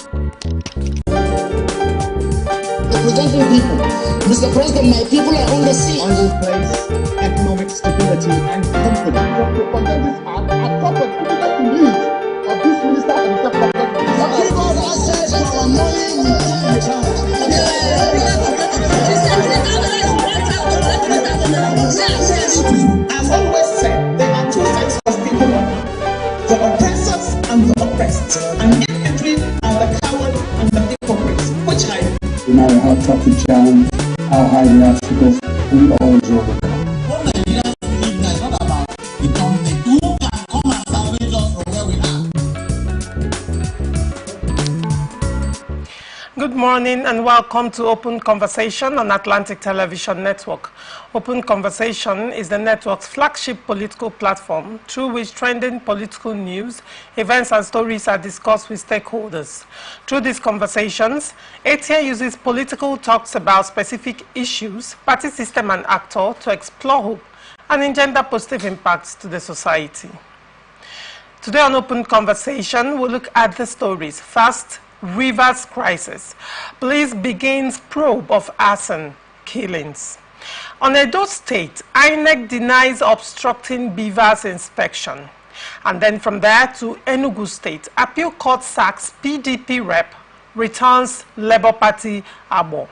Representing people. Mr. President, my people are on the sea. I will place economic stability and confidence. What propagandist are proper to the needs of this minister and the propaganda. The people of access to our money I've always said there are two sets of people, the oppressors and the oppressed, and in between are the cowards and the hypocrites, which I no matter how tough the challenge, how high the obstacles, we always overcome. What Nigerians believe now is not about the company. Who can come and salvage us from where we are? Good morning and welcome to Open Conversation on Atlantic Television Network. Open Conversation is the network's flagship political platform through which trending political news, events and stories are discussed with stakeholders. Through these conversations, ATN uses political talks about specific issues, party system and actor to explore hope and engender positive impacts to the society. Today on Open Conversation, we'll look at the stories. First, Rivers crisis. Police begins probe of arson killings. On Edo State, INEC denies obstructing beavers inspection. And then from there to Enugu State, appeal court sacks PDP rep, returns Labour Party Abo.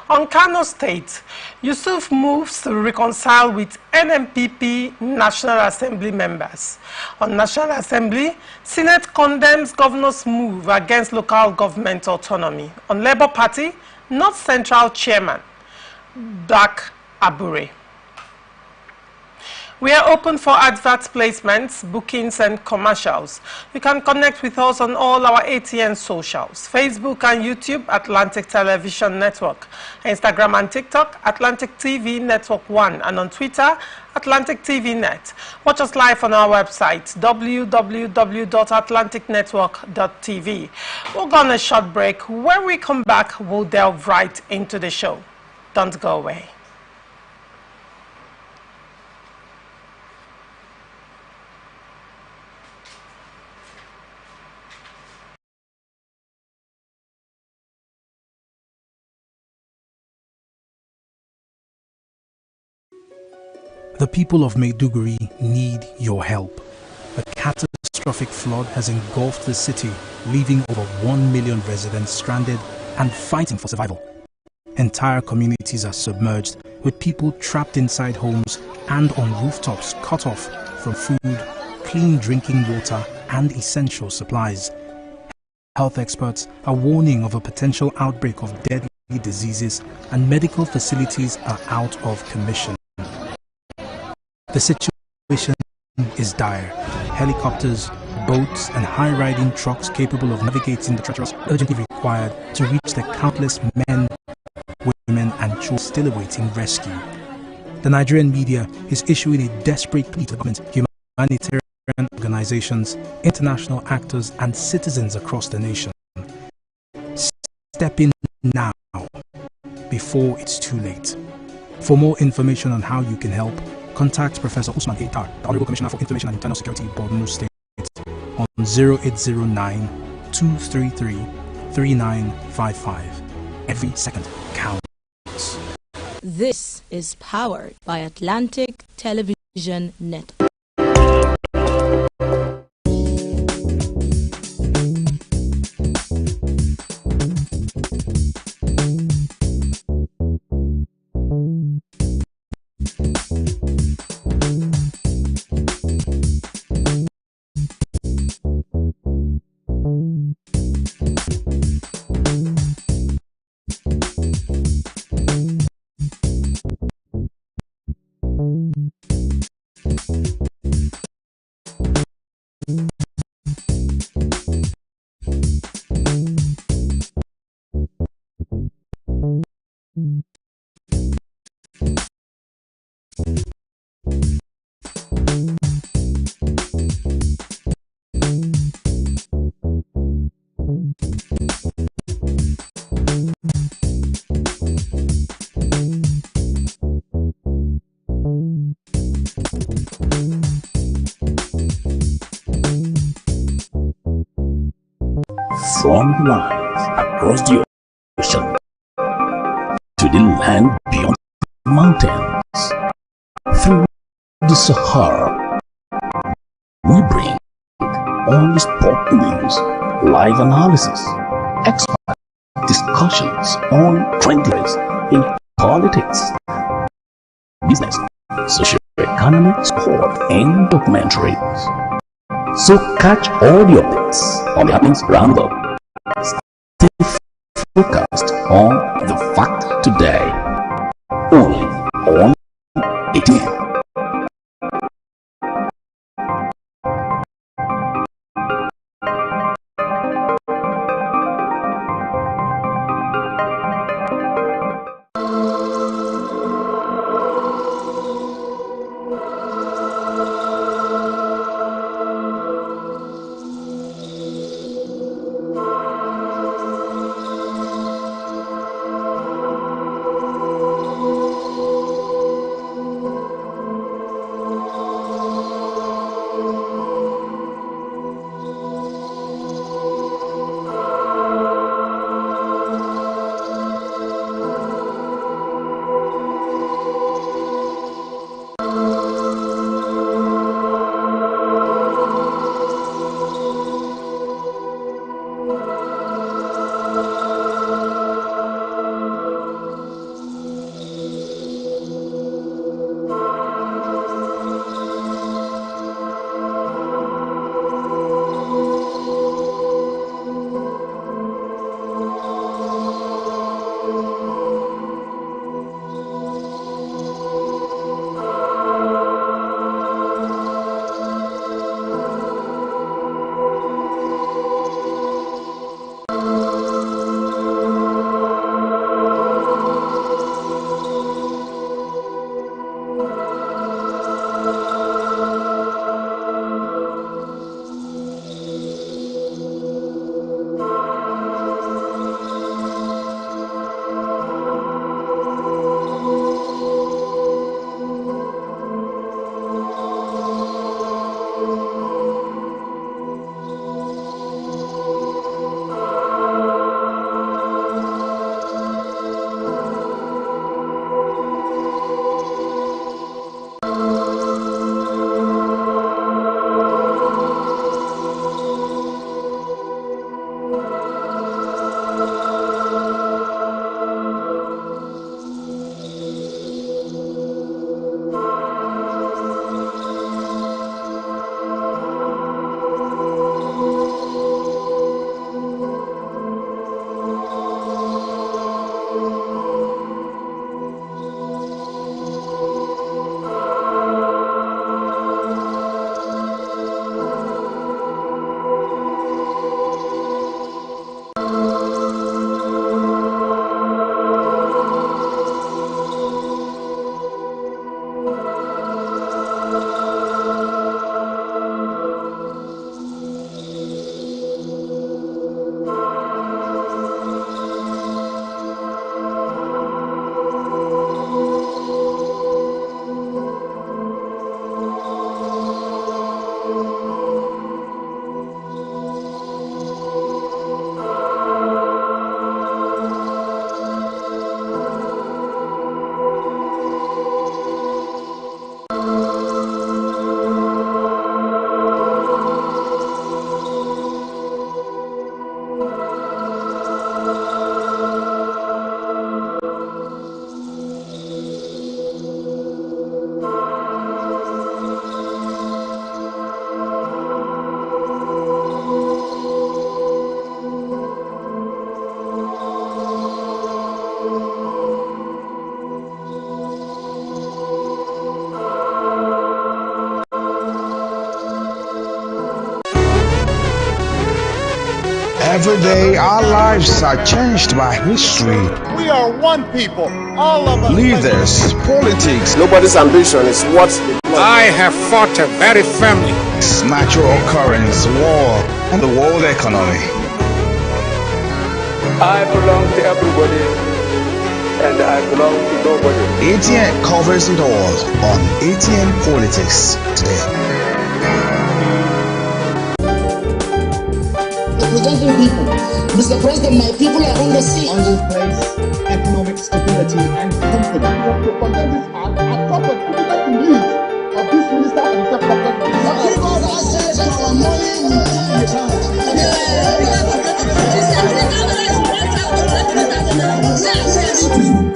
On Kano State, Yusuf moves to reconcile with NMPP National Assembly members. On National Assembly, Senate condemns governor's move against local government autonomy. On Labour Party, North Central Chairman, Dak Abure. We are open for advert placements, bookings and commercials. You can connect with us on all our ATN socials, Facebook and YouTube, Atlantic Television Network, Instagram and TikTok, Atlantic TV Network 1, and on Twitter, Atlantic TV Net. Watch us live on our website, www.atlanticnetwork.tv. We'll go on a short break. When we come back, we'll delve right into the show. Don't go away. The people of Maiduguri need your help. A catastrophic flood has engulfed the city, leaving over 1 million residents stranded and fighting for survival. Entire communities are submerged, with people trapped inside homes and on rooftops cut off from food, clean drinking water and essential supplies. Health experts are warning of a potential outbreak of deadly diseases, and medical facilities are out of commission. The situation is dire. Helicopters, boats and high-riding trucks capable of navigating the treacherous are urgently required to reach the countless men, women and children still awaiting rescue. The Nigerian media is issuing a desperate plea to the government, humanitarian organizations, international actors and citizens across the nation. Step in now, before it's too late. For more information on how you can help, contact Professor Usman Aitar, the Honorable Commissioner for Information and Internal Security, Borno State, on 0809-233-3955. Every second counts. This is powered by Atlantic Television Network. From the lines across the ocean to the land beyond the mountains, through the Sahara, we bring all sport news, live analysis, expert discussions on trends in politics, business, social economy, sport, and documentaries. So catch all the updates on the happenings roundup. Stay focused on the fact today. Only on ATM. Every day our lives are changed by history. We are one people, all of us. Leaders, politics, nobody's ambition is what I have fought very firmly. natural occurrence, war, and the world economy. I belong to everybody and I belong to nobody. ATN covers it all on ATN Politics today. representing people. Mr. President, my people are on the sea. I will place economic stability and confidence. To protect this act, I call for critical to lead of this minister and the protect this. Give us access to our money we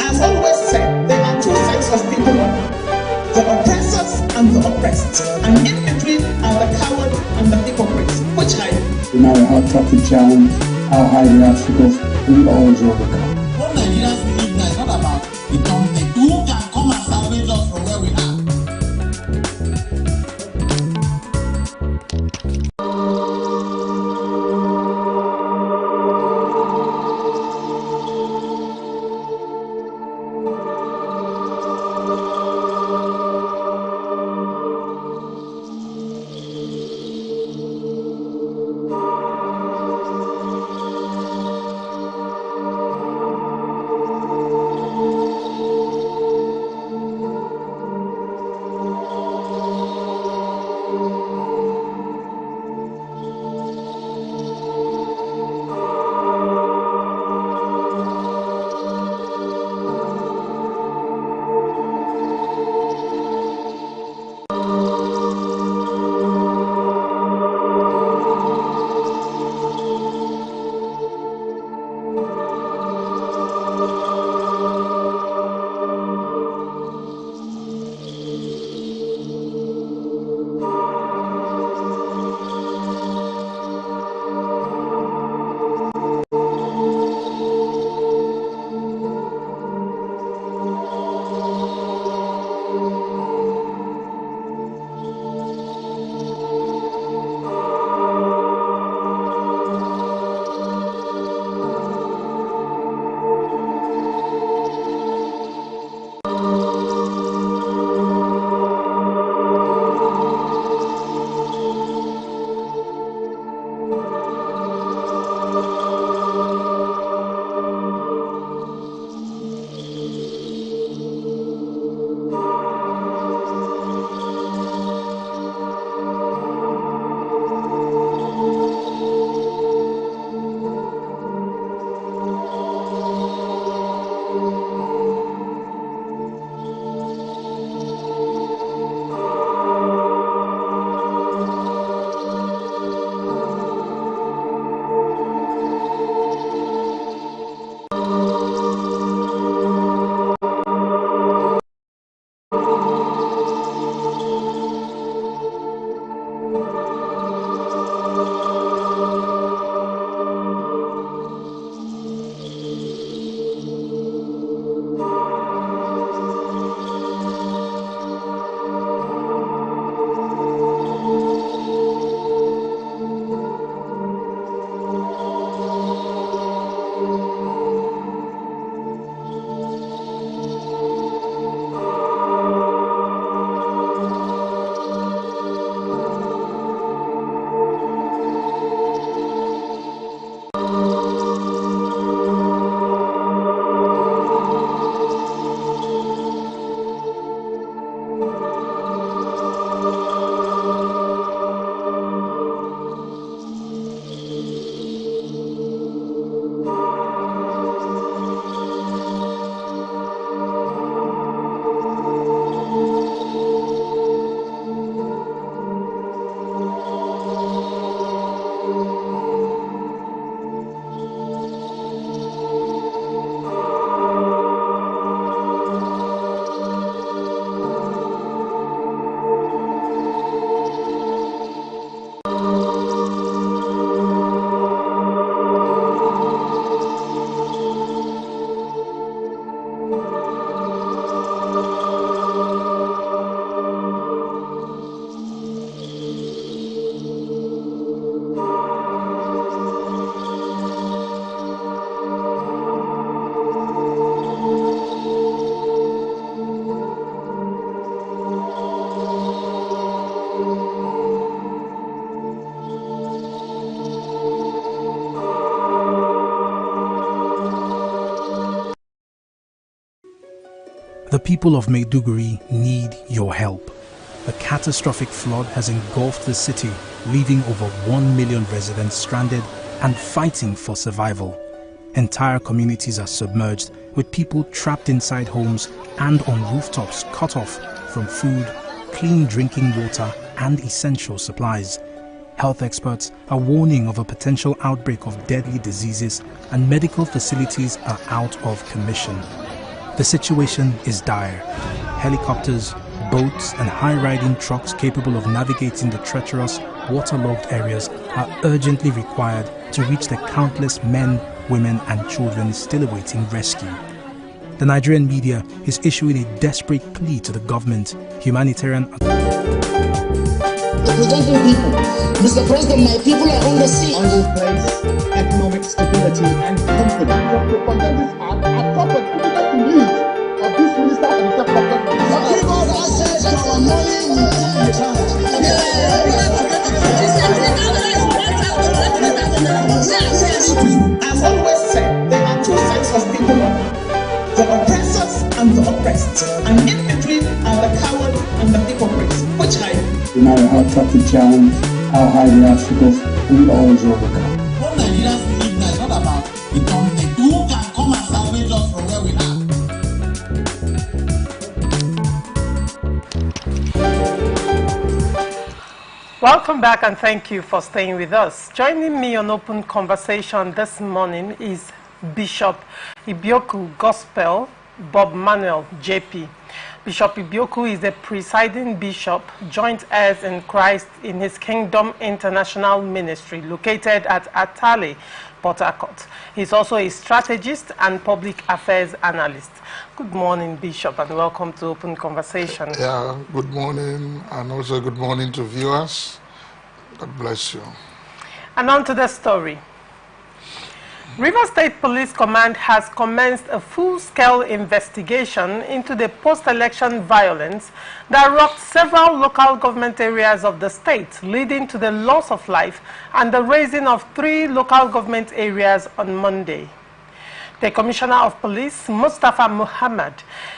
I've always said there are two types of people, the oppressors and the oppressed, and in between are the coward and the hypocrites, which I No matter how tough the challenge, how high the obstacles, we always overcome. What Nigerians believe now is not about the company. Who can come and salvage us from where we are? The people of Maiduguri need your help. A catastrophic flood has engulfed the city, leaving over 1 million residents stranded and fighting for survival. Entire communities are submerged, with people trapped inside homes and on rooftops cut off from food, clean drinking water and essential supplies. Health experts are warning of a potential outbreak of deadly diseases, and medical facilities are out of commission. The situation is dire. Helicopters, boats and high-riding trucks capable of navigating the treacherous, waterlogged areas are urgently required to reach the countless men, women and children still awaiting rescue. The Nigerian media is issuing a desperate plea to the government, humanitarian... Representing people. Mr. President, my people are on the sea. I will place economic stability and confidence. To condemn this act, I call for critical to lead of this minister and the government. Give us access to our money I've always said there are two sides of people, the oppressors and the oppressed, and in between are the coward and the hypocrites, which I No matter how tough the challenge, how high the obstacles, we always overcome. What Nigerians believe now is not about the government. Who can come and salvage us from where we are? Welcome back and thank you for staying with us. Joining me on Open Conversation this morning is Bishop Ibioku Gospel Bob Manuel JP. Bishop Ibioku is the presiding bishop, joint heirs in Christ in his Kingdom International Ministry located at Atale, Port Harcourt. He's also a strategist and public affairs analyst. Good morning, Bishop, and welcome to Open Conversation. Yeah, good morning, and also good morning to viewers. God bless you. And on to the story. River State Police Command has commenced a full-scale investigation into the post-election violence that rocked several local government areas of the state, leading to the loss of life and the razing of 3 local government areas on Monday. The Commissioner of Police, Mustafa Muhammad,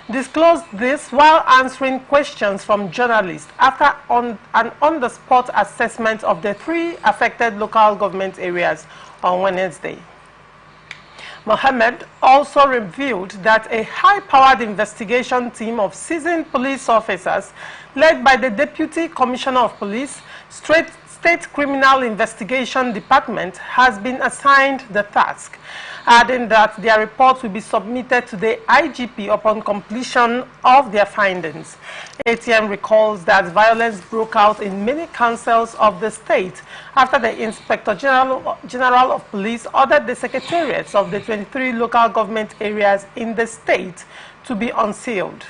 disclosed this while answering questions from journalists after an on-the-spot assessment of the 3 affected local government areas on Wednesday. Mohammed also revealed that a high-powered investigation team of seasoned police officers led by the Deputy Commissioner of Police, State Criminal Investigation Department has been assigned the task, adding that their reports will be submitted to the IGP upon completion of their findings. ATM recalls that violence broke out in many councils of the state after the Inspector General of Police ordered the secretariats of the 23 local government areas in the state to be unsealed.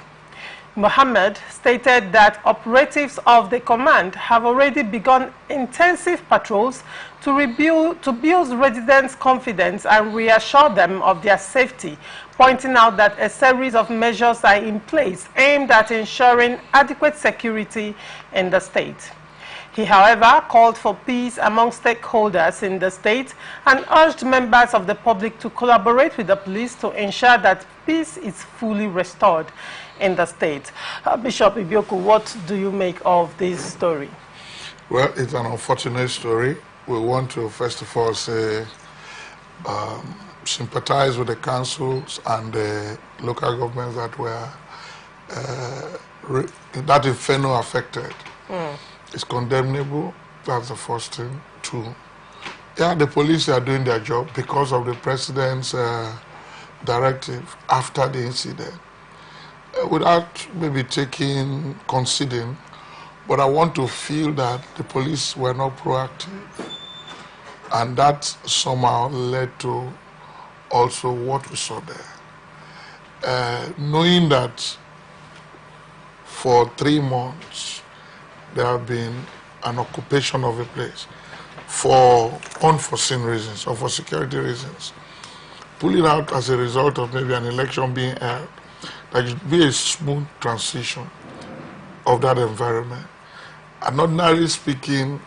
Mohammed stated that operatives of the command have already begun intensive patrols to build residents' confidence and reassure them of their safety, pointing out that a series of measures are in place aimed at ensuring adequate security in the state. He, however, called for peace among stakeholders in the state and urged members of the public to collaborate with the police to ensure that peace is fully restored in the state. Bishop Ibioku, what do you make of this story? Well, it's an unfortunate story. We want to, first of all, say, sympathize with the councils and the local governments that were, that inferno affected. It's condemnable. That's the first thing. 2, yeah, the police are doing their job because of the president's directive after the incident. Without maybe conceding, but I want to feel that the police were not proactive. And that somehow led to also what we saw there. Knowing that for 3 months, there have been an occupation of a place for unforeseen reasons or for security reasons. Pulling out as a result of maybe an election being held, there should be a smooth transition of that environment. And ordinarily speaking,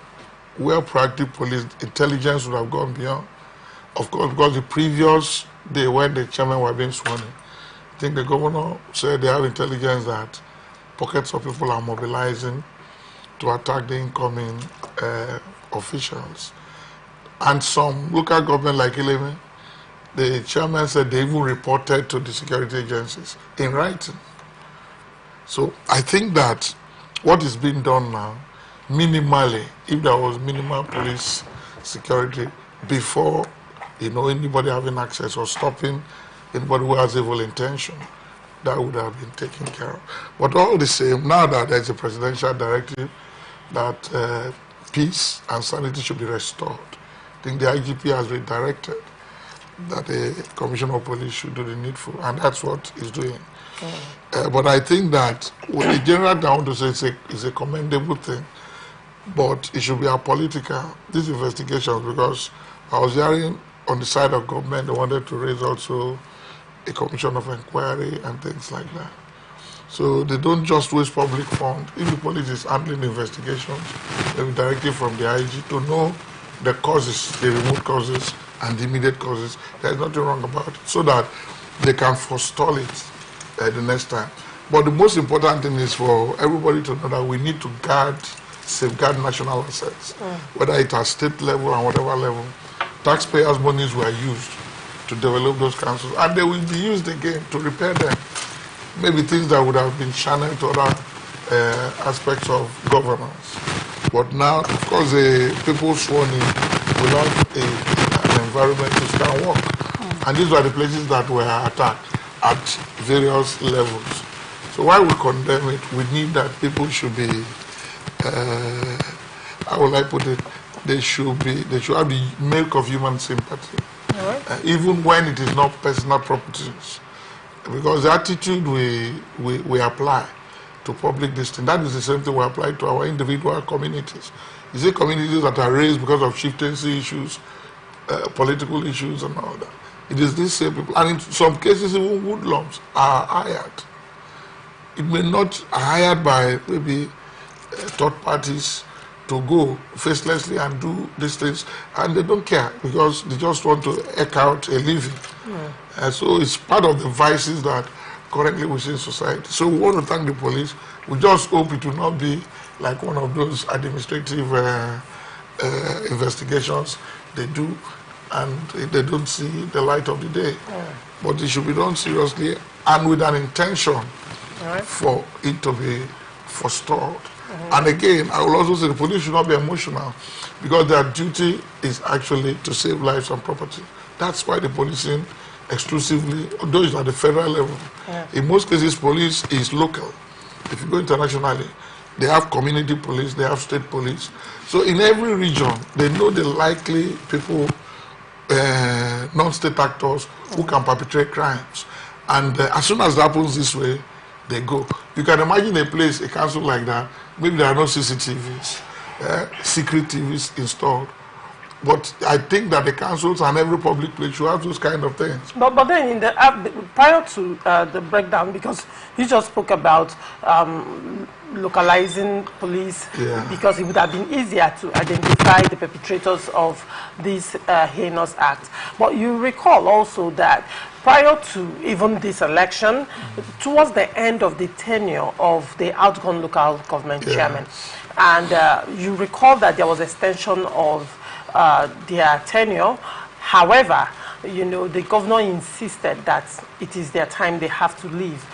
where proactive police intelligence would have gone beyond. Of course, because the previous day when the chairman were being sworn in, I think the governor said they have intelligence that pockets of people are mobilizing to attack the incoming officials. And some local government like Ileme, the chairman said they even reported to the security agencies in writing. So I think that what is being done now, minimally, if there was minimal police security before, anybody having access or stopping anybody who has evil intention, that would have been taken care of. But all the same, now that there's a presidential directive that peace and sanity should be restored, I think the IGP has been directed that the Commissioner of Police should do the needful, and that's what he's doing. But I think that with the general down to say it's a commendable thing, but it should be apolitical, these investigations, because I was hearing on the side of government they wanted to raise also a commission of inquiry and things like that. So they don't just waste public funds. If the police is handling investigations, they will directive from the IG to know the causes, the remote causes and the immediate causes. There's nothing wrong about it, so that they can forestall it the next time. But the most important thing is for everybody to know that we need to safeguard national assets, whether it's at state level and whatever level. Taxpayers' monies were used to develop those councils, and they will be used again to repair them. Maybe things that would have been channeled to other aspects of governance. But now, of course, the people sworn in without an environment to stand work. And these were the places that were attacked at various levels. So while we condemn it, we need that people should be, how will I put it, they should have the milk of human sympathy. Even when it is not personal properties. Because the attitude we apply to public distance, that is the same thing we apply to our individual communities. You see communities that are raised because of chieftaincy issues, political issues and all that. It is these same people. And in some cases, even woodlums are hired. It may not hired by maybe third parties to go facelessly and do these things, and they don't care because they just want to eke out a living. And so it's part of the vices that currently we see in society. So we want to thank the police. We just hope it will not be like one of those administrative investigations they do and they don't see the light of the day. But it should be done seriously and with an intention for it to be forestalled. And again, I will also say the police should not be emotional because their duty is actually to save lives and property. That's why the policing exclusively, although it's at the federal level, in most cases police is local. If you go internationally, they have community police, they have state police. So in every region, they know the likely people, non-state actors who can perpetrate crimes. And as soon as it happens this way, they go. You can imagine a place, a council like that, maybe there are no CCTVs, secret TVs installed. But I think that the councils and every public place should have those kind of things. But then in the prior to the breakdown, because you just spoke about localizing police, because it would have been easier to identify the perpetrators of these heinous acts. But you recall also that prior to even this election, towards the end of the tenure of the outgone local government chairman, and you recall that there was extension of their tenure. However, the governor insisted that it is their time, they have to leave.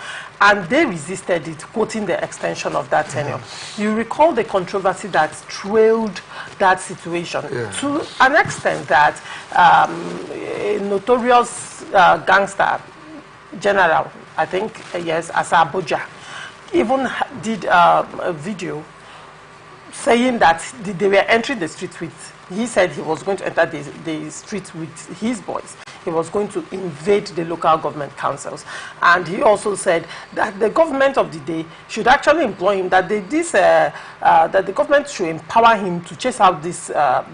And they resisted it, quoting the extension of that tenure. You recall the controversy that trailed that situation to an extent that a notorious gangster general, I think, Asa Abuja, even did a video saying that they were entering the street with, he said he was going to enter the street with his boys. He was going to invade the local government councils. And he also said that the government of the day should actually employ him, that the government should empower him to chase out this outgone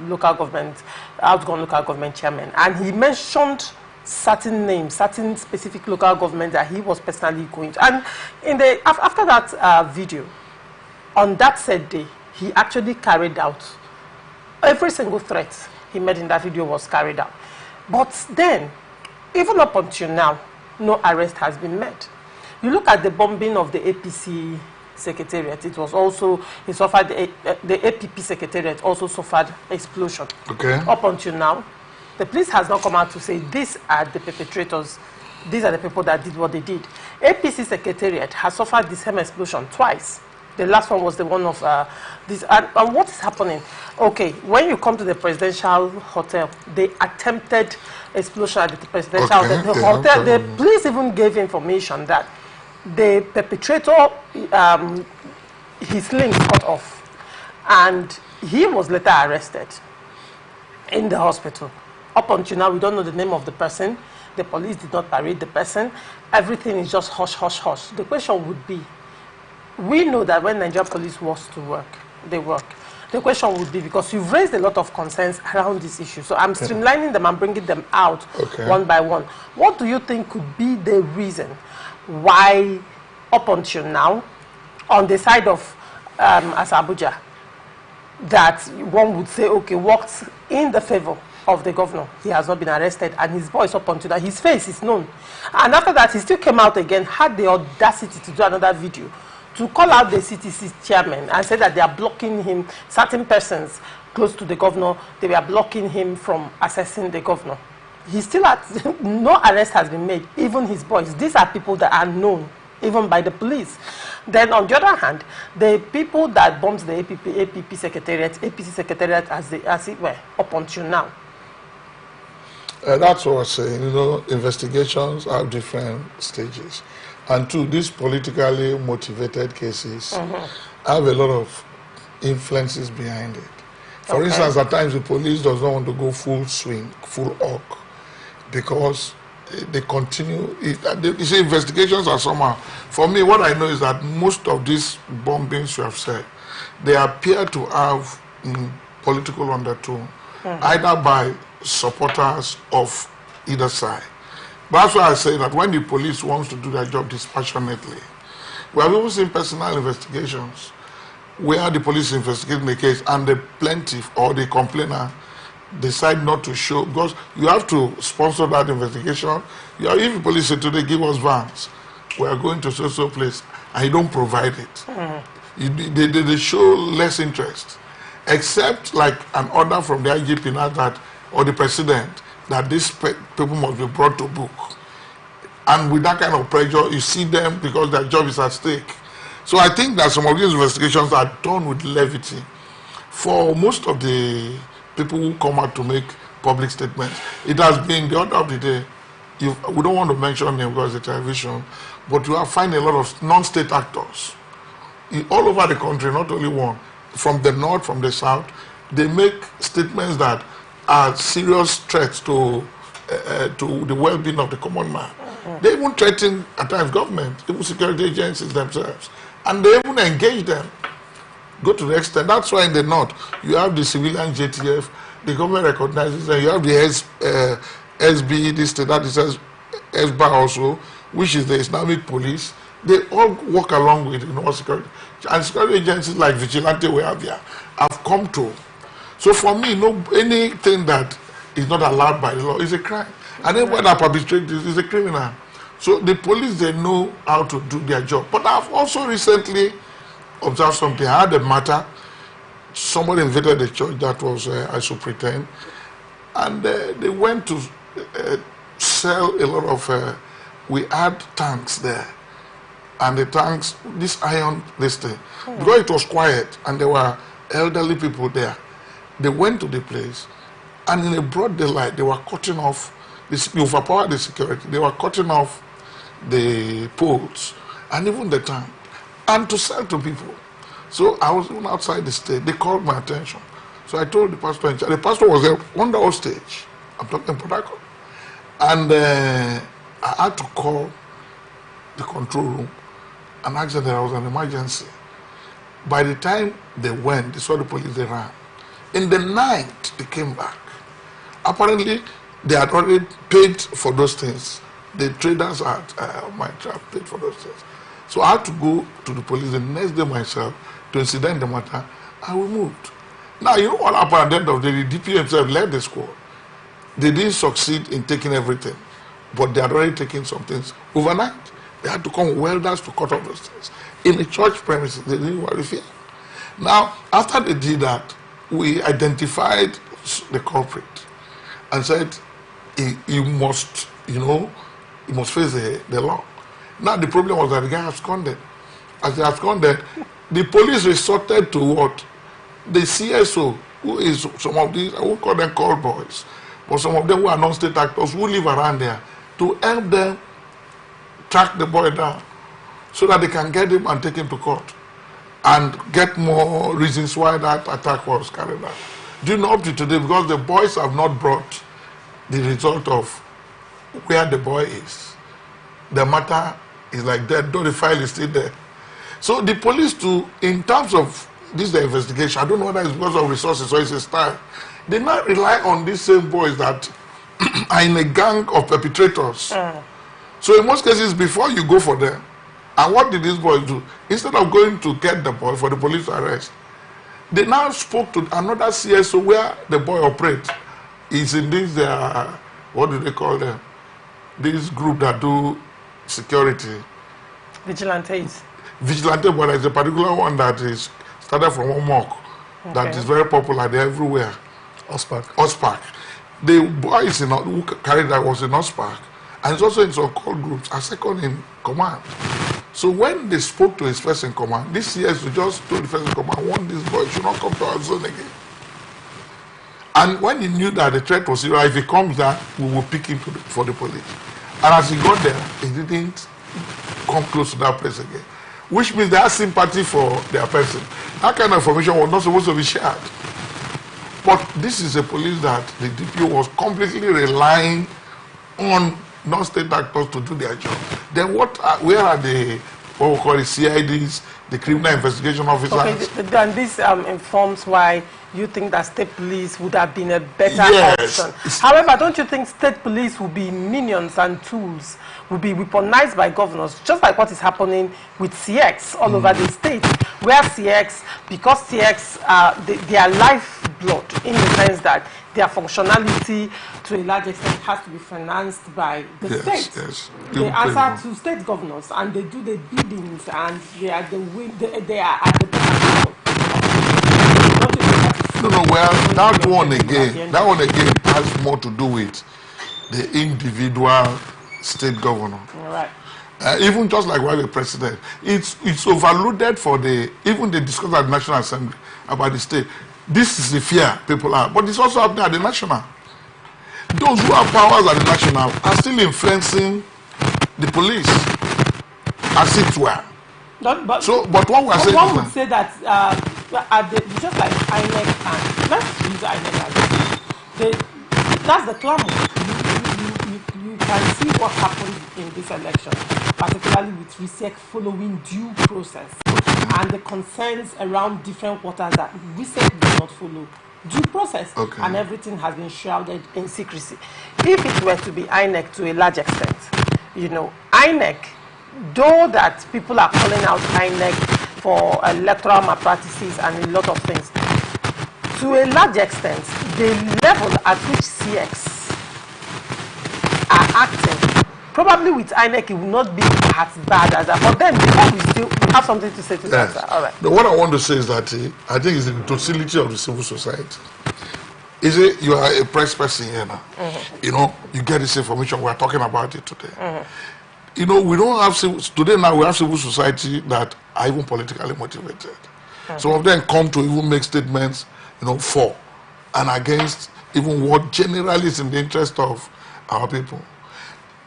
local government chairman. And he mentioned certain names, certain specific local government that he was personally going to. And after that video, on that said day, he actually carried out every single threat he made in that video was carried out. But then, even up until now, no arrest has been made. You look at the bombing of the APC secretariat. It was also, it suffered, the APP secretariat also suffered explosion. Okay. Up until now, the police has not come out to say these are the perpetrators, these are the people that did what they did. APC secretariat has suffered the same explosion twice. The last one was the one of this. And what is happening? Okay, when you come to the presidential hotel, they attempted explosion at the presidential hotel. The hotel, the police even gave information that the perpetrator, his limbs cut off, and he was later arrested in the hospital. Up until now, we don't know the name of the person. The police did not parade the person. Everything is just hush, hush, hush. The question would be, we know that when Nigerian police wants to work, they work. The question would be, because you've raised a lot of concerns around this issue, so I'm streamlining them and bringing them out one by one. What do you think could be the reason why, up until now, on the side of Asabuja, that one would say, okay, worked in the favor of the governor, he has not been arrested, and his voice up until that, his face is known. And after that, he still came out again, had the audacity to do another video to call out the CTC chairman and say that they are blocking him, certain persons close to the governor, they were blocking him from assessing the governor. He still had, no arrest has been made, even his boys. These are people that are known, even by the police. Then on the other hand, the people that bombed the APP secretariat, APC secretariat as it were, up until now. That's what I was saying, you know, investigations have different stages. And two, these politically motivated cases have a lot of influences behind it. For instance, at times the police does not want to go full swing, full hawk, because they continue. You see, investigations are somehow. For me, what I know is that most of these bombings you have said, they appear to have political undertone, either by supporters of either side. That's why I say that when the police wants to do their job dispassionately, we have even seen personal investigations where the police investigating the case and the plaintiff or the complainer decide not to show, because you have to sponsor that investigation. If the police say today, give us vans, we are going to so place, and you don't provide it, they show less interest, except like an order from the IGP now that, or the president, that these people must be brought to book. And with that kind of pressure, you see them because their job is at stake. So I think that some of these investigations are done with levity. For most of the people who come out to make public statements, it has been the order of the day. We don't want to mention them because it's television, but you find a lot of non-state actors all over the country, not only one, from the north, from the south. They make statements that are serious threats to the well-being of the common man. They even threaten, at times, government, even security agencies themselves. And they even engage them. Go to the extent. That's why in the north, you have the civilian JTF, the government recognizes them. You have the SB, that is SBA also, which is the Islamic police. They all work along with security. And security agencies like Vigilante, we have here, have come to. So for me, anything that is not allowed by the law is a crime. And anyone that perpetrates this is a criminal. So the police, they know how to do their job. But I've also recently observed something. I had a matter. Somebody invaded the church that was, I should pretend. And they went to sell a lot of, we had tanks there. And the tanks, this iron, this thing. Because it was quiet and there were elderly people there. They went to the place, and in a broad daylight, they were cutting off, they overpowered the security, they were cutting off the poles, and even the tank, and to sell to people. So I was even outside the stage, they called my attention. So I told the pastor in charge, the pastor was there on the whole stage, I'm talking Port Harcourt, and I had to call the control room and ask them that there was an emergency. By the time they went, they saw the police, they ran. In the night, they came back. Apparently, they had already paid for those things. The traders had paid for those things. So I had to go to the police the next day myself to incident the matter, and we moved. Now, you know what happened at the end of the day? The DP himself led the squad. They didn't succeed in taking everything, but they had already taken some things overnight. They had to come with welders to cut off those things. In the church premises, they didn't worry fear. Now, after they did that, we identified the culprit and said, he must, he must face the law. Now, the problem was that the guy absconded. As he absconded, the police resorted to what? The CSO, who is some of these, I won't call them call boys, but some of them who are non-state actors who live around there, to help them track the boy down so that they can get him and take him to court and get more reasons why that attack was carried out. Do you know up to today, because the boys have not brought the result of where the boy is, the matter is like that, though the file is still there. So the police too, in terms of this the investigation, I don't know whether it's because of resources or it's a style, they now rely on these same boys that are in a gang of perpetrators. So in most cases, before you go for them, and what did these boys do? Instead of going to get the boy for the police arrest, they now spoke to another CSO where the boy operates. He's in this, what do they call them? This group that do security. Vigilantes. Vigilante, but there's a particular one that is started from one mock that is very popular. They're everywhere. Ospark. The boy who carried that was in Ospark, and he's also in some call groups, are second in command. So when they spoke to his first in command, this CSO just told the first in command, want this boy should not come to our zone again. And when he knew that the threat was serious, if he comes there, we will pick him for the police. And as he got there, he didn't come close to that place again. Which means they have sympathy for their person. That kind of information was not supposed to be shared. But this is a police that the DPO was completely relying on non-state actors to do their job. Then where are the, what we call the CIDs, the criminal investigation officers? Okay, then this informs why you think that state police would have been a better option. However, don't you think state police will be minions and tools, will be weaponized by governors, just like what is happening with CX all over the state, where CX, because CX, they are lifeblood in the sense that their functionality to a large extent has to be financed by the state. Yes. They answer to state governors and they do the biddings and they are they are at the back. No, well, that one again has more to do with the individual state governor. Right. Even just like while the president, it's overloaded for even the discussion at the National Assembly about the state. This is the fear people have, but it's also happening at the national. Those who have powers at the national are still influencing the police, as it were. But what we are saying one would say that just like INEC and let's use INEC as that's the clamor. You can see what happened in this election, particularly with RISEC following due process and the concerns around different quarters that RISEC did not follow due process, and everything has been shrouded in secrecy. If it were to be INEC to a large extent, INEC, though that people are calling out INEC for electoral malpractices and a lot of things, to a large extent, the level at which CX are acting, probably with INEC it will not be as bad as that. But then, before we have something to say to that, sir. All right. No, what I want to say is that I think it's the docility of the civil society. Is it you are a press person here now? You get this information. We're talking about it today. We don't have today now. We have civil society that are even politically motivated. Some of them come to even make statements, for and against even what generally is in the interest of our people.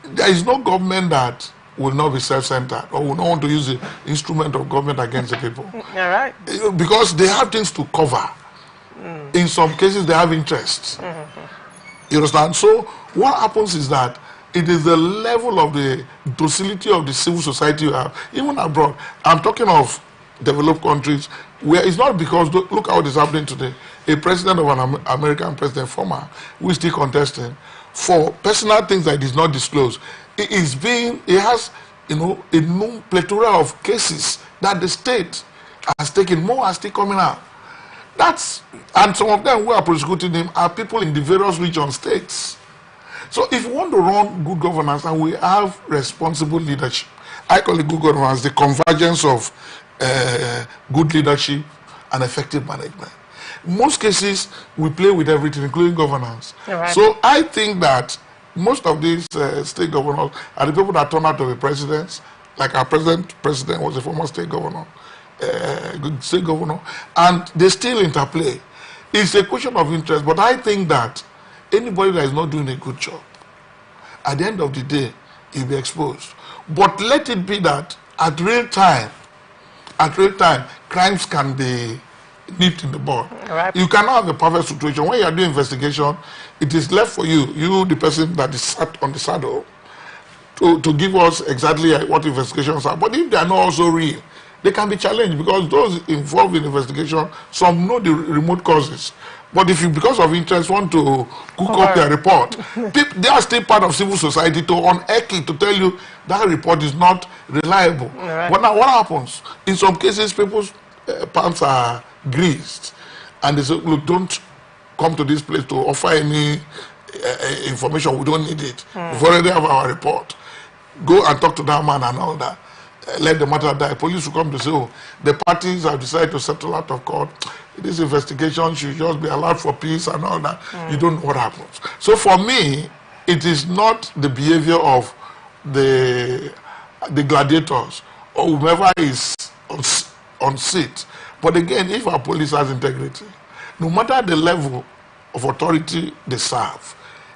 There is no government that will not be self-centered or will not want to use the instrument of government against the people. All right. Because they have things to cover. In some cases, they have interests. You understand? So what happens is that it is the level of the docility of the civil society you have, even abroad. I'm talking of developed countries where it's not because, look how it is happening today. A president of an American president, former, who is still contesting, for personal things that is not disclosed, it has, a known plethora of cases that the state has taken. More are still coming out. And some of them who are prosecuting him are people in the various region states. So if you want to run good governance and we have responsible leadership, I call it good governance, the convergence of good leadership and effective management. In most cases, we play with everything, including governance. Right. So I think that most of these state governors are the people that turn out to be presidents. Like our president was a former state governor, and they still interplay. It's a question of interest, but I think that anybody that is not doing a good job, at the end of the day, he'll be exposed. But let it be that at real time, crimes can be nipped in the bud. Right. You cannot have a perfect situation. When you are doing investigation, it is left for you, the person that is sat on the saddle, to give us exactly what investigations are. But if they are not also real, they can be challenged, because those involved in investigation, some know the remote causes. But if you, because of interest, want to cook up their report, they are still part of civil society to unearth it, to tell you that report is not reliable. Right. But now what happens? In some cases, people's pants are greased, and they say, look, don't come to this place to offer any information. We don't need it. We've already have our report. Go and talk to that man and all that. Let the matter die. Police will come to say, oh, the parties have decided to settle out of court. This investigation should just be allowed for peace and all that. You don't know what happens. So for me, it is not the behavior of the gladiators or whoever is on seat. But again, if our police has integrity, no matter the level of authority they serve,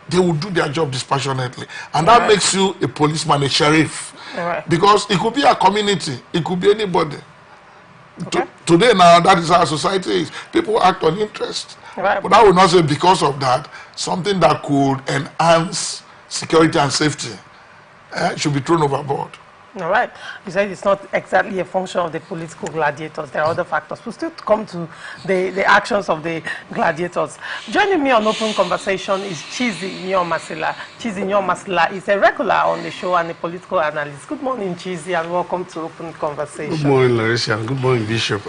they will do their job dispassionately. And that makes you a policeman, a sheriff. Because it could be a community, it could be anybody. Today now, that is how society is. People act on interest. But I would not say because of that, something that could enhance security and safety should be thrown overboard. All right. You said it's not exactly a function of the political gladiators. There are other factors. We'll still come to the actions of the gladiators. Joining me on Open Conversation is Chizi Nyomasila. Chizi Nyomasila is a regular on the show and a political analyst. Good morning, Chizi, and welcome to Open Conversation. Good morning, Larissa, and good morning, Bishop.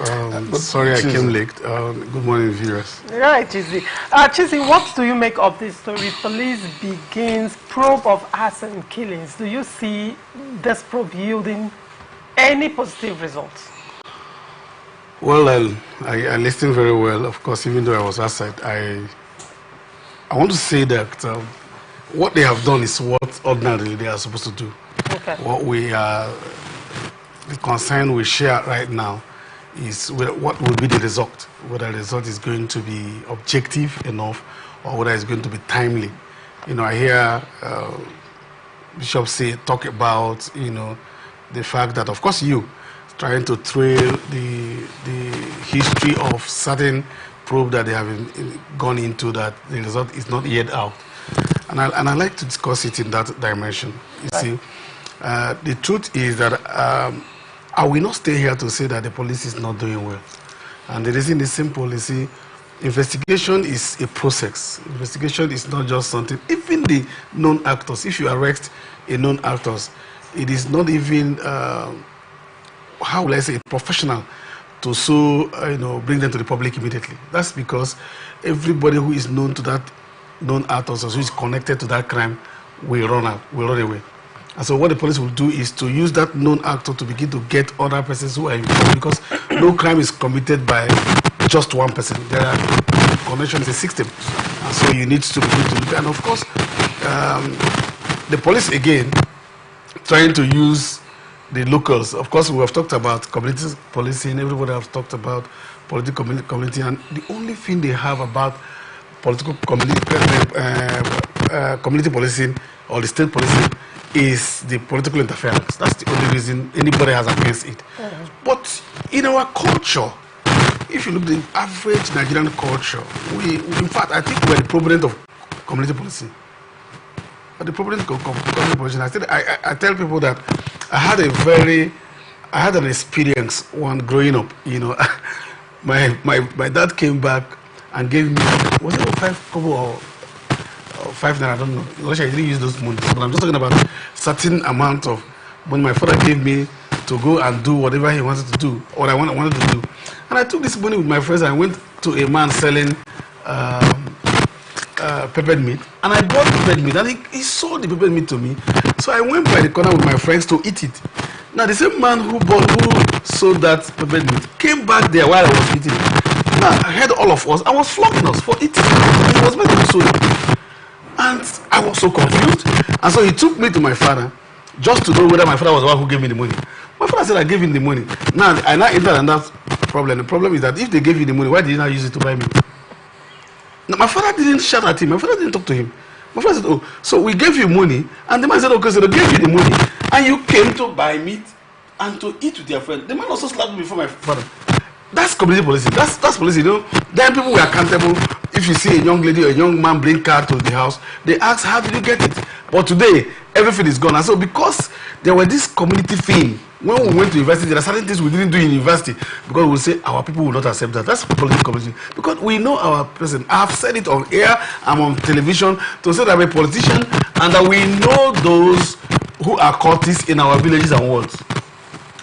Sorry I came late. Good morning, viewers. Right, Chizi. Chizi, what do you make of this story? Police begins probe of arson killings. Do you see this probe yielding any positive results? Well, I listened very well. Of course, even though I was outside, I want to say that what they have done is what ordinarily they are supposed to do. Okay. What we are, the concern we share right now is what will be the result, whether the result is going to be objective enough or whether it's going to be timely. You know, I hear Bishop talk about, you know, the fact that, of course, you trying to trail the history of certain probe that they have gone into, that the result is not yet out. And I like to discuss it in that dimension. You see, the truth is that I will not stay here to say that the police is not doing well. And the reason is simple. You see, investigation is a process. Investigation is not just something. Even the known actors, if you arrest a known actors, it is not even, how will I say, professional to bring them to the public immediately. That's because everybody who is known to that known actors or who is connected to that crime will run away. And so what the police will do is to use that known actor to begin to get other persons who are involved, because no crime is committed by just one person. There are connections, a system, and so you need to begin to look. And of course, the police again trying to use the locals. Of course, we have talked about community policing. Everybody has talked about political community, and the only thing they have about political community policing or the state policing is the political interference. That's the only reason anybody has against it. But in our culture, if you look at the average Nigerian culture, in fact, I think we're the proponent of community policing. But the proponent of community policing, I tell people that I had an experience one growing up. You know, my dad came back and gave me, was it 5 kobo or 5 naira? I don't know. I didn't use those money, but I'm just talking about certain amount of money my father gave me to go and do whatever he wanted to do, or I wanted to do. And I took this money with my friends and I went to a man selling peppered meat, and I bought peppered meat, and he sold the peppered meat to me. So I went by the corner with my friends to eat it. Now the same man who sold that peppered meat came back there while I was eating. Now I heard all of us. I was flogging us for eating. He was meant to sold it. And I was so confused. And so he took me to my father just to know whether my father was the one who gave me the money. My father said I gave him the money. Now I now entered another problem. The problem is that if they gave you the money, why did you not use it to buy me? Now, my father didn't shout at him. My father didn't talk to him. My father said, oh, so we gave you money. And the man said, okay, so they gave you the money. And you came to buy meat and to eat with your friend. The man also slapped me before my father. That's community policing. That's policing. You know, then people were accountable. If you see a young lady or a young man bring car to the house, they ask, how did you get it? But today, everything is gone. And so because there were this community thing, when we went to university, there are certain things we didn't do in university because we say our people will not accept that. That's political community. Because we know our president. I have said it on air, I'm on television, to say that I'm a politician and that we know those who are cultists in our villages and wards.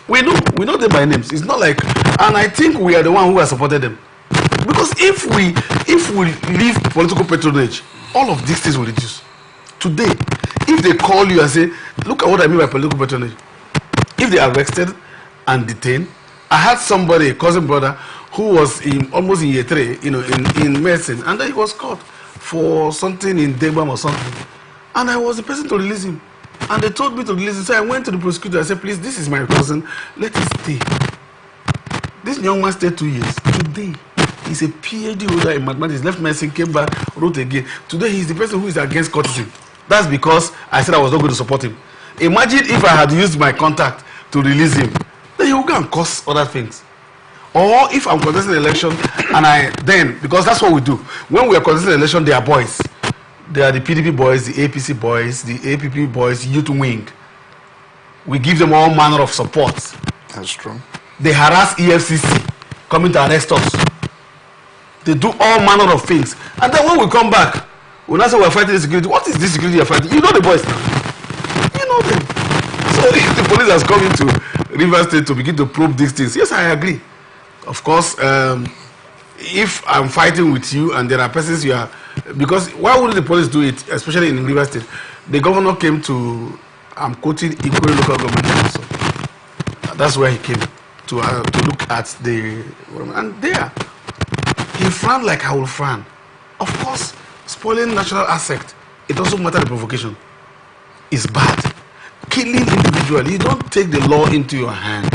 We know them by names. It's not like, and I think we are the one who has supported them. Because if we leave political patronage, all of these things will reduce. Today, if they call you and say, look at what I mean by political patronage. If they are arrested and detained, I had somebody, a cousin brother, who was almost in year 3, in medicine, and then he was caught for something in Debam or something. And I was the person to release him. And they told me to release him. So I went to the prosecutor. I said, please, this is my cousin. Let him stay. This young man stayed 2 years. Today, he's a PhD holder in mathematics. Left medicine, came back, wrote again. Today, he's the person who is against courtesy. That's because I said I was not going to support him. Imagine if I had used my contact to release him. Then he will go and cause other things. Or if I'm contesting an election, and because that's what we do. When we are contesting an election, they are boys. They are the PDP boys, the APC boys, the APP boys, youth wing. We give them all manner of support. That's true. They harass EFCC, coming to arrest us. They do all manner of things. And then when we come back, we now say we're fighting the security. What is this security you're fighting? You know the boys now. You know them. So if the police has come into Rivers State to begin to probe these things, yes, I agree. Of course, if I'm fighting with you and there are persons you are, because why wouldn't the police do it, especially in Rivers State? The governor came to, I'm quoting, Ikore local government council. That's where he came to look at the, and there, he frowned like I will frown. Of course, spoiling natural asset, it doesn't matter the provocation. It's bad. Killing individually, you don't take the law into your hand.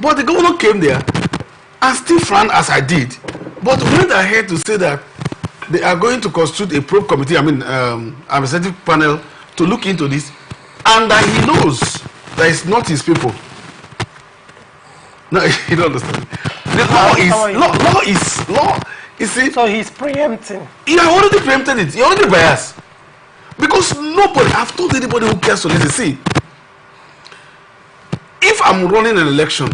But the governor came there and still frowned as I did, but went ahead to say that they are going to constitute a probe committee, administrative panel to look into this, and that he knows that it's not his people. No, you don't understand. The law is law. You see? So he's preempting. He already preempted it. He already biased. Because nobody, I've told anybody who cares to listen, see, if I'm running an election,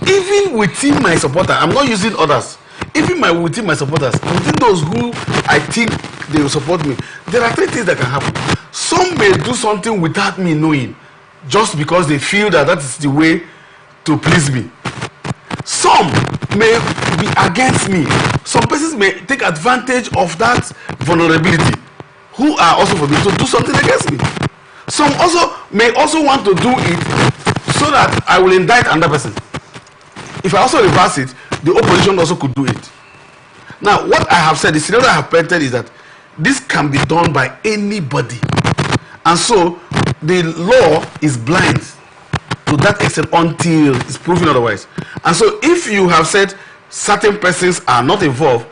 even within my supporters, I'm not using others, even within my supporters, within those who I think they will support me, there are 3 things that can happen. Some may do something without me knowing, just because they feel that that is the way to please me. Some may be against me. Some persons may take advantage of that vulnerability, who are also for me to do something against me. Some also may also want to do it so that I will indict another person. If I also reverse it, the opposition also could do it. Now, what I have said, the scenario I have painted is that this can be done by anybody. And so, the law is blind to that extent until it's proven otherwise. And so, if you have said certain persons are not involved,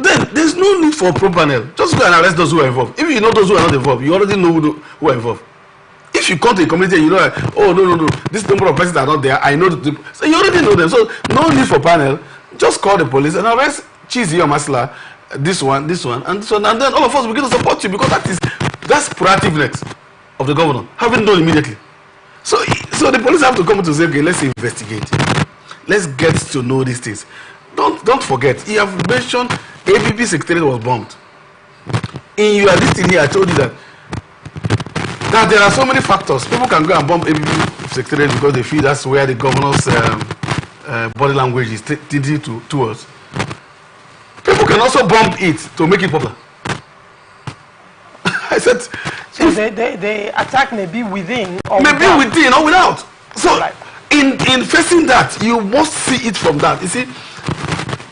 then there's no need for a probe panel. Just go and arrest those who are involved. If you know those who are not involved, you already know who are involved. If you come to a community and you know that, oh, no, this number of persons are not there, I know the, so you already know them. So no need for panel. Just call the police and arrest Cheesy or Masla, this one, and this one, and then all of us begin to support you, because that's proactiveness of the governor, having done immediately. So the police have to come to say, okay, let's investigate. Let's get to know these things. Don't forget, you have mentioned APP secretariat was bombed. In your listing here, I told you that there are so many factors. People can go and bomb APP secretariat because they feel that's where the governor's body language is tending towards. People can also bomb it to make it popular. I said, So the attack may be within or within or without. So in facing that, you must see it from that. You see,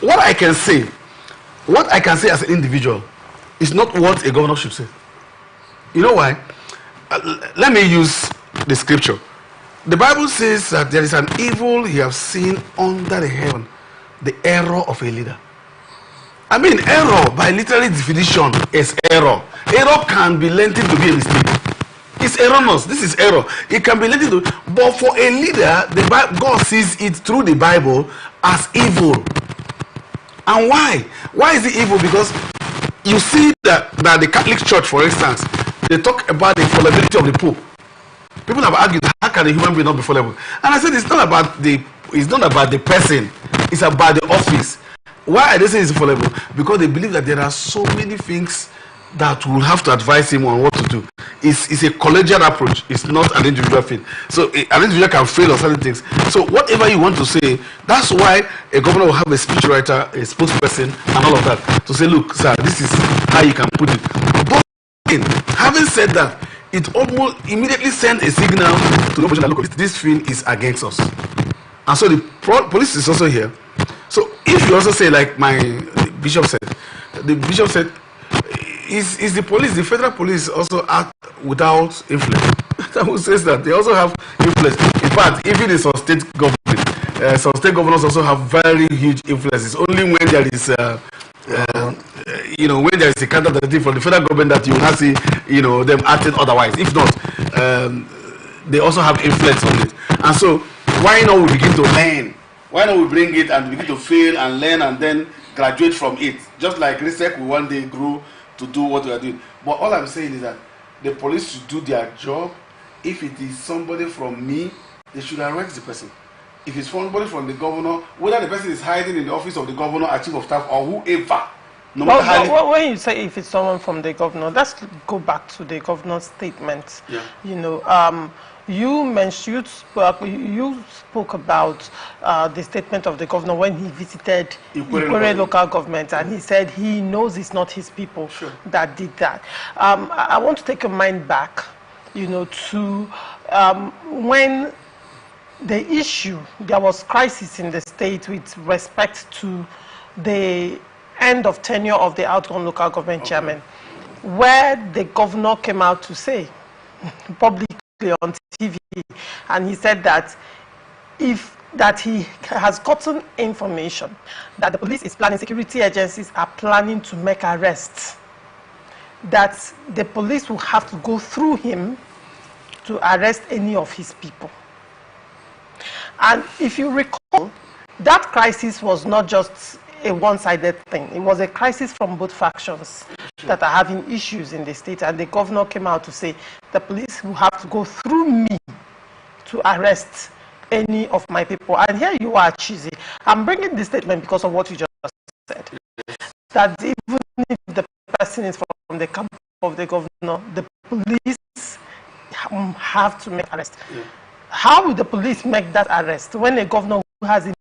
what I can say as an individual is not what a governor should say. You know why? Let me use the scripture. The Bible says that there is an evil he has seen under the heaven, the error of a leader. I mean, error by literary definition is error. Error can be lengthened to be a mistake. It's erroneous. This is error. It can be lengthened to, but for a leader, God sees it through the Bible as evil. And why? Why is it evil? Because you see that the Catholic Church, for instance, they talk about the fallibility of the Pope. People have argued, how can a human being not be fallible? And I said it's not about the person, it's about the office. Why they say it's fallible? Because they believe that there are so many things that will have to advise him on what to do. It's a collegial approach. It's not an individual thing. So an individual can fail on certain things. So whatever you want to say, that's why a governor will have a speechwriter, a spokesperson, and all of that to say, look, sir, this is how you can put it. But having said that, it almost immediately sent a signal to the opposition that look, this thing is against us. And so the police is also here. So if you also say, like the bishop said, is the police, the federal police also act without influence? That who says that they also have influence. In fact, even in some state government, some state governors also have very huge influence. It's only when there is when there is a counter from the federal government that you will not see, them acting otherwise. If not, they also have influence on it. And so, why not we begin to learn? Why not we bring it and begin to fail and learn and then graduate from it? Just like RISEC will one day grow to do what we are doing. But all I'm saying is that the police should do their job. If it is somebody from me, they should arrest the person. If it's somebody from the governor, whether the person is hiding in the office of the governor or chief of staff or whoever, no matter how. When you say if it's someone from the governor, let's go back to the governor's statement. Yeah. You spoke about the statement of the governor when he visited Ikwerre local government, and he said he knows it's not his people that did that. I want to take your mind back, to when there was crisis in the state with respect to the end of tenure of the outgone local government chairman, where the governor came out to say publicly on TV, and he said that he has gotten information that the police is planning, security agencies are planning to make arrests, that the police will have to go through him to arrest any of his people. And if you recall, that crisis was not just a one-sided thing. It was a crisis from both factions that are having issues in the state, and the governor came out to say the police will have to go through me to arrest any of my people. And here you are, Chizzy. I'm bringing this statement because of what you just said, that even if the person is from the camp of the governor, the police have to make arrest. Yeah. How will the police make that arrest when a governor who has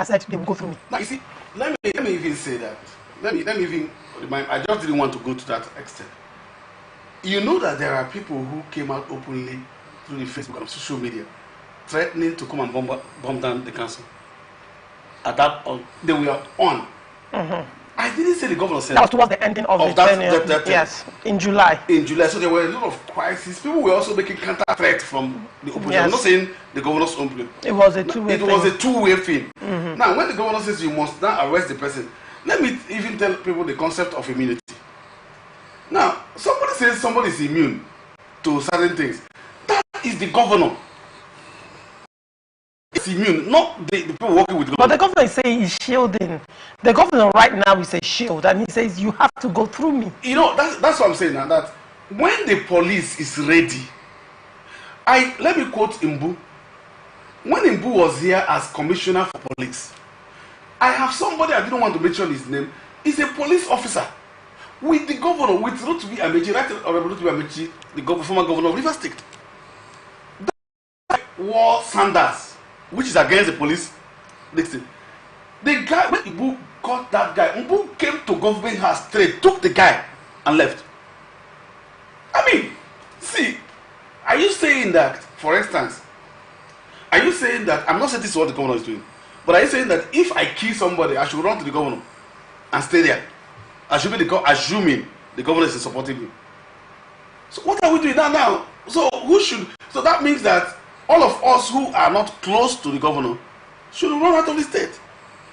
said they will go through me? Now, you see, let me even say that. Let me even remind. I just didn't want to go to that extent. You know that there are people who came out openly through the Facebook and social media, threatening to come and bomb down the council. At that, they were on. Mm-hmm. I didn't say the governor said that was towards the ending of the tenure. Yes, in July. In July, so there were a lot of crises. People were also making counter threats from the opposition. Yes. I'm not saying the governor's own people. It was a two-way thing. It was a two-way thing. Mm-hmm. Now, when the governor says you must now arrest the person, let me even tell people the concept of immunity. Now, somebody says somebody is immune to certain things. That is the governor. It's immune, not the people working with the government. But the governor is saying he's shielding. The governor right now is a shield, and he says you have to go through me. You know, that's what I'm saying now, that when the police is ready, let me quote Mbu. When Mbu was here as commissioner for police, I have somebody, I didn't want to mention his name, he's a police officer with the governor, with Rotimi Amechi, right? Rotimi Amechi, the former governor of Rivers State. That guy wore sandals, which is against the police. Listen, the guy, when Mbu caught that guy, Mbu came to government house straight, took the guy and left. I mean, are you saying that, for instance, are you saying that, I'm not saying this is what the governor is doing, but are you saying that if I kill somebody, I should run to the governor and stay there? I should be assuming the governor is supporting me. So what are we doing now? So who should? So that means that all of us who are not close to the governor should run out of the state.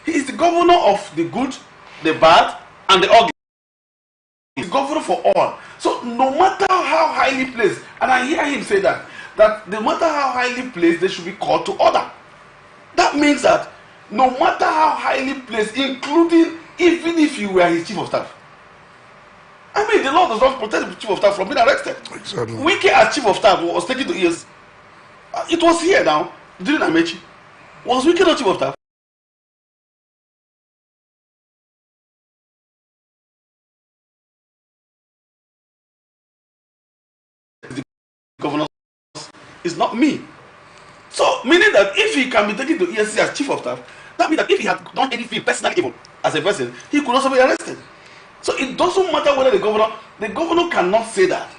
He is the governor of the good, the bad, and the ugly. He is governor for all. So no matter how highly placed, and I hear him say that no matter how highly placed, they should be called to order. That means that no matter how highly placed, including even if you were his chief of staff. I mean, the law does not protect the chief of staff from being arrested. Exactly. Wike as chief of staff was taken to ES. It was here now, during Amechi. Was Wike not chief of staff? The governor is not me. So, meaning that if he can be taken to ESC as chief of staff, that means that if he had done anything personally evil as a person, he could also be arrested. So it doesn't matter whether the governor cannot say that.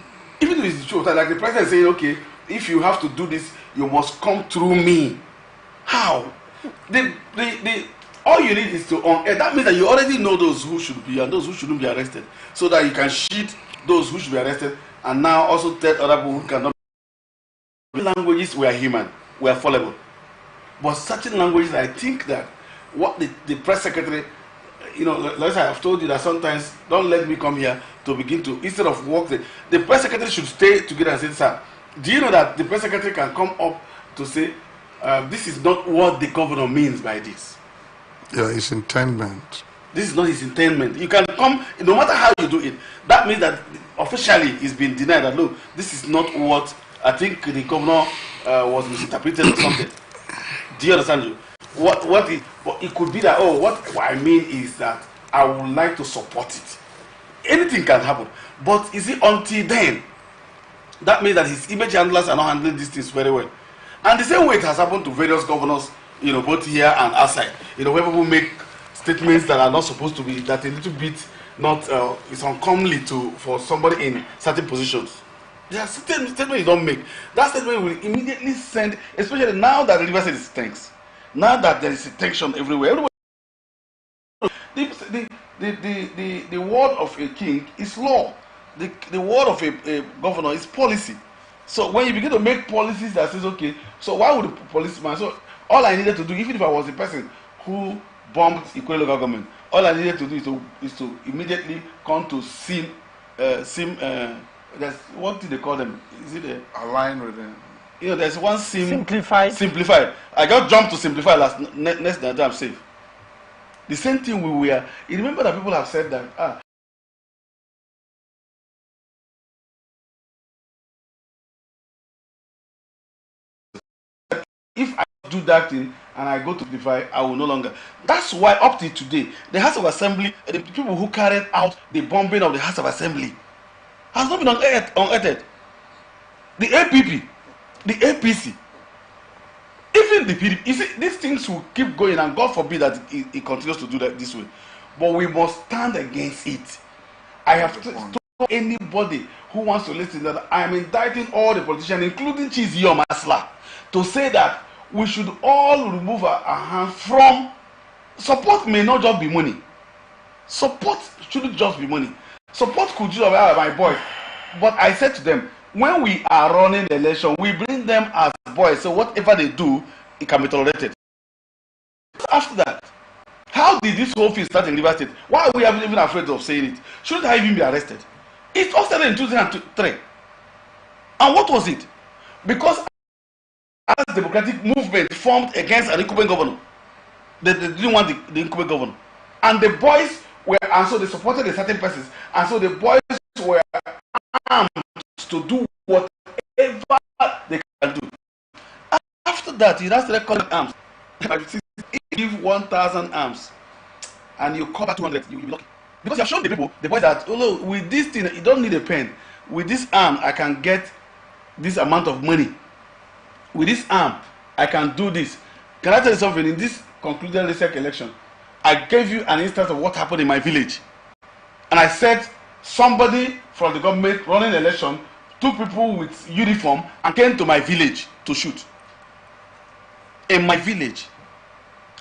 Even if it's the truth, like the president saying, okay, if you have to do this, you must come through me. How? All you need is to that means that you already know those who should be and those who shouldn't be arrested, so that you can shield those who should be arrested, and now also tell other people who cannot. Languages were human, were fallible, but certain languages, I think that what the press secretary, you know, like I have told you that sometimes don't let me come here to begin to, instead of work, the press secretary should stay together and say, sir, do you know that the press secretary can come up to say, this is not what the governor means by this. Yeah, his intendment. This is not his intendment. You can come, no matter how you do it. That means that officially it's been denied that, look, this is not what, I think the governor was misinterpreted or something. Do you understand you? What it could be that, oh, what I mean is that I would like to support it. Anything can happen. But is it until then? That means that his image handlers are not handling these things very well. And the same way it has happened to various governors, you know, both here and outside. You know, where people make statements that are not supposed to be, that a little bit not, it's uncomely for somebody in certain positions. There are certain statements you don't make. That statement will immediately send, especially now that the river state is tense. Now that there is a tension everywhere. The word of a king is law. The word of a governor is policy. So when you begin to make policies that says, okay, so why would the policeman, so all I needed to do, even if I was the person who bombed Ikwe local government, all I needed to do is to immediately come to that's what do they call them? Is it align with them? You know, there's one simplified. I just jumped to simplify next time I'm safe. The same thing we were. You remember that people have said that if I do that thing and I go to simplify, I will no longer. That's why up to today, the House of Assembly, the people who carried out the bombing of the House of Assembly, has not been unearthed. The APP, the APC, even the PDP. You see, these things will keep going, and God forbid that it continues to do that this way. But we must stand against it. I have told anybody who wants to listen that I am indicting all the politicians, including Chizi Omasla, to say that we should all remove our hands from support. May not just be money. Support shouldn't just be money. Support could just be my boys. But I said to them, when we are running the election, we bring them as boys. So whatever they do, it can be tolerated. After that, how did this whole thing start in River State? Why are we even afraid of saying it? Shouldn't I even be arrested? It all started in 2003. And what was it? Because as democratic movement formed against an incumbent governor, they didn't want the incumbent governor. And the boys were, and so they supported a certain persons, and so the boys were armed to do whatever they can do. After that, you now started calling arms. If you give 1,000 arms and you cover 200, you will be lucky. Because you have shown the people, the boys, that, oh no, with this thing, you don't need a pen. With this arm, I can get this amount of money. With this arm, I can do this. Can I tell you something? In this concluded recent election, I gave you an instance of what happened in my village. And I said, somebody from the government running election took people with uniform and came to my village to shoot. In my village.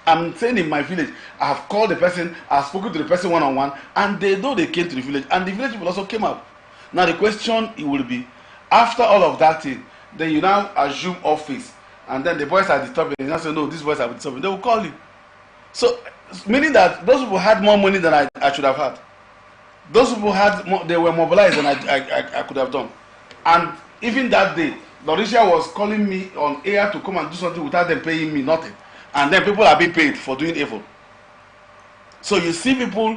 I'm saying in my village. I have called the person, I have spoken to the person one-on-one, and they know they came to the village, and the village people also came out. Now the question it will be, after all of that thing, then you now assume office, and then the boys are disturbing, and you now say, no, these boys are disturbing. They will call you. So, meaning that those people had more money than I should have had. Those people had more, they were mobilized than I could have done. And even that day, Lauricia was calling me on air to come and do something without them paying me nothing. And then people are being paid for doing evil. So you see people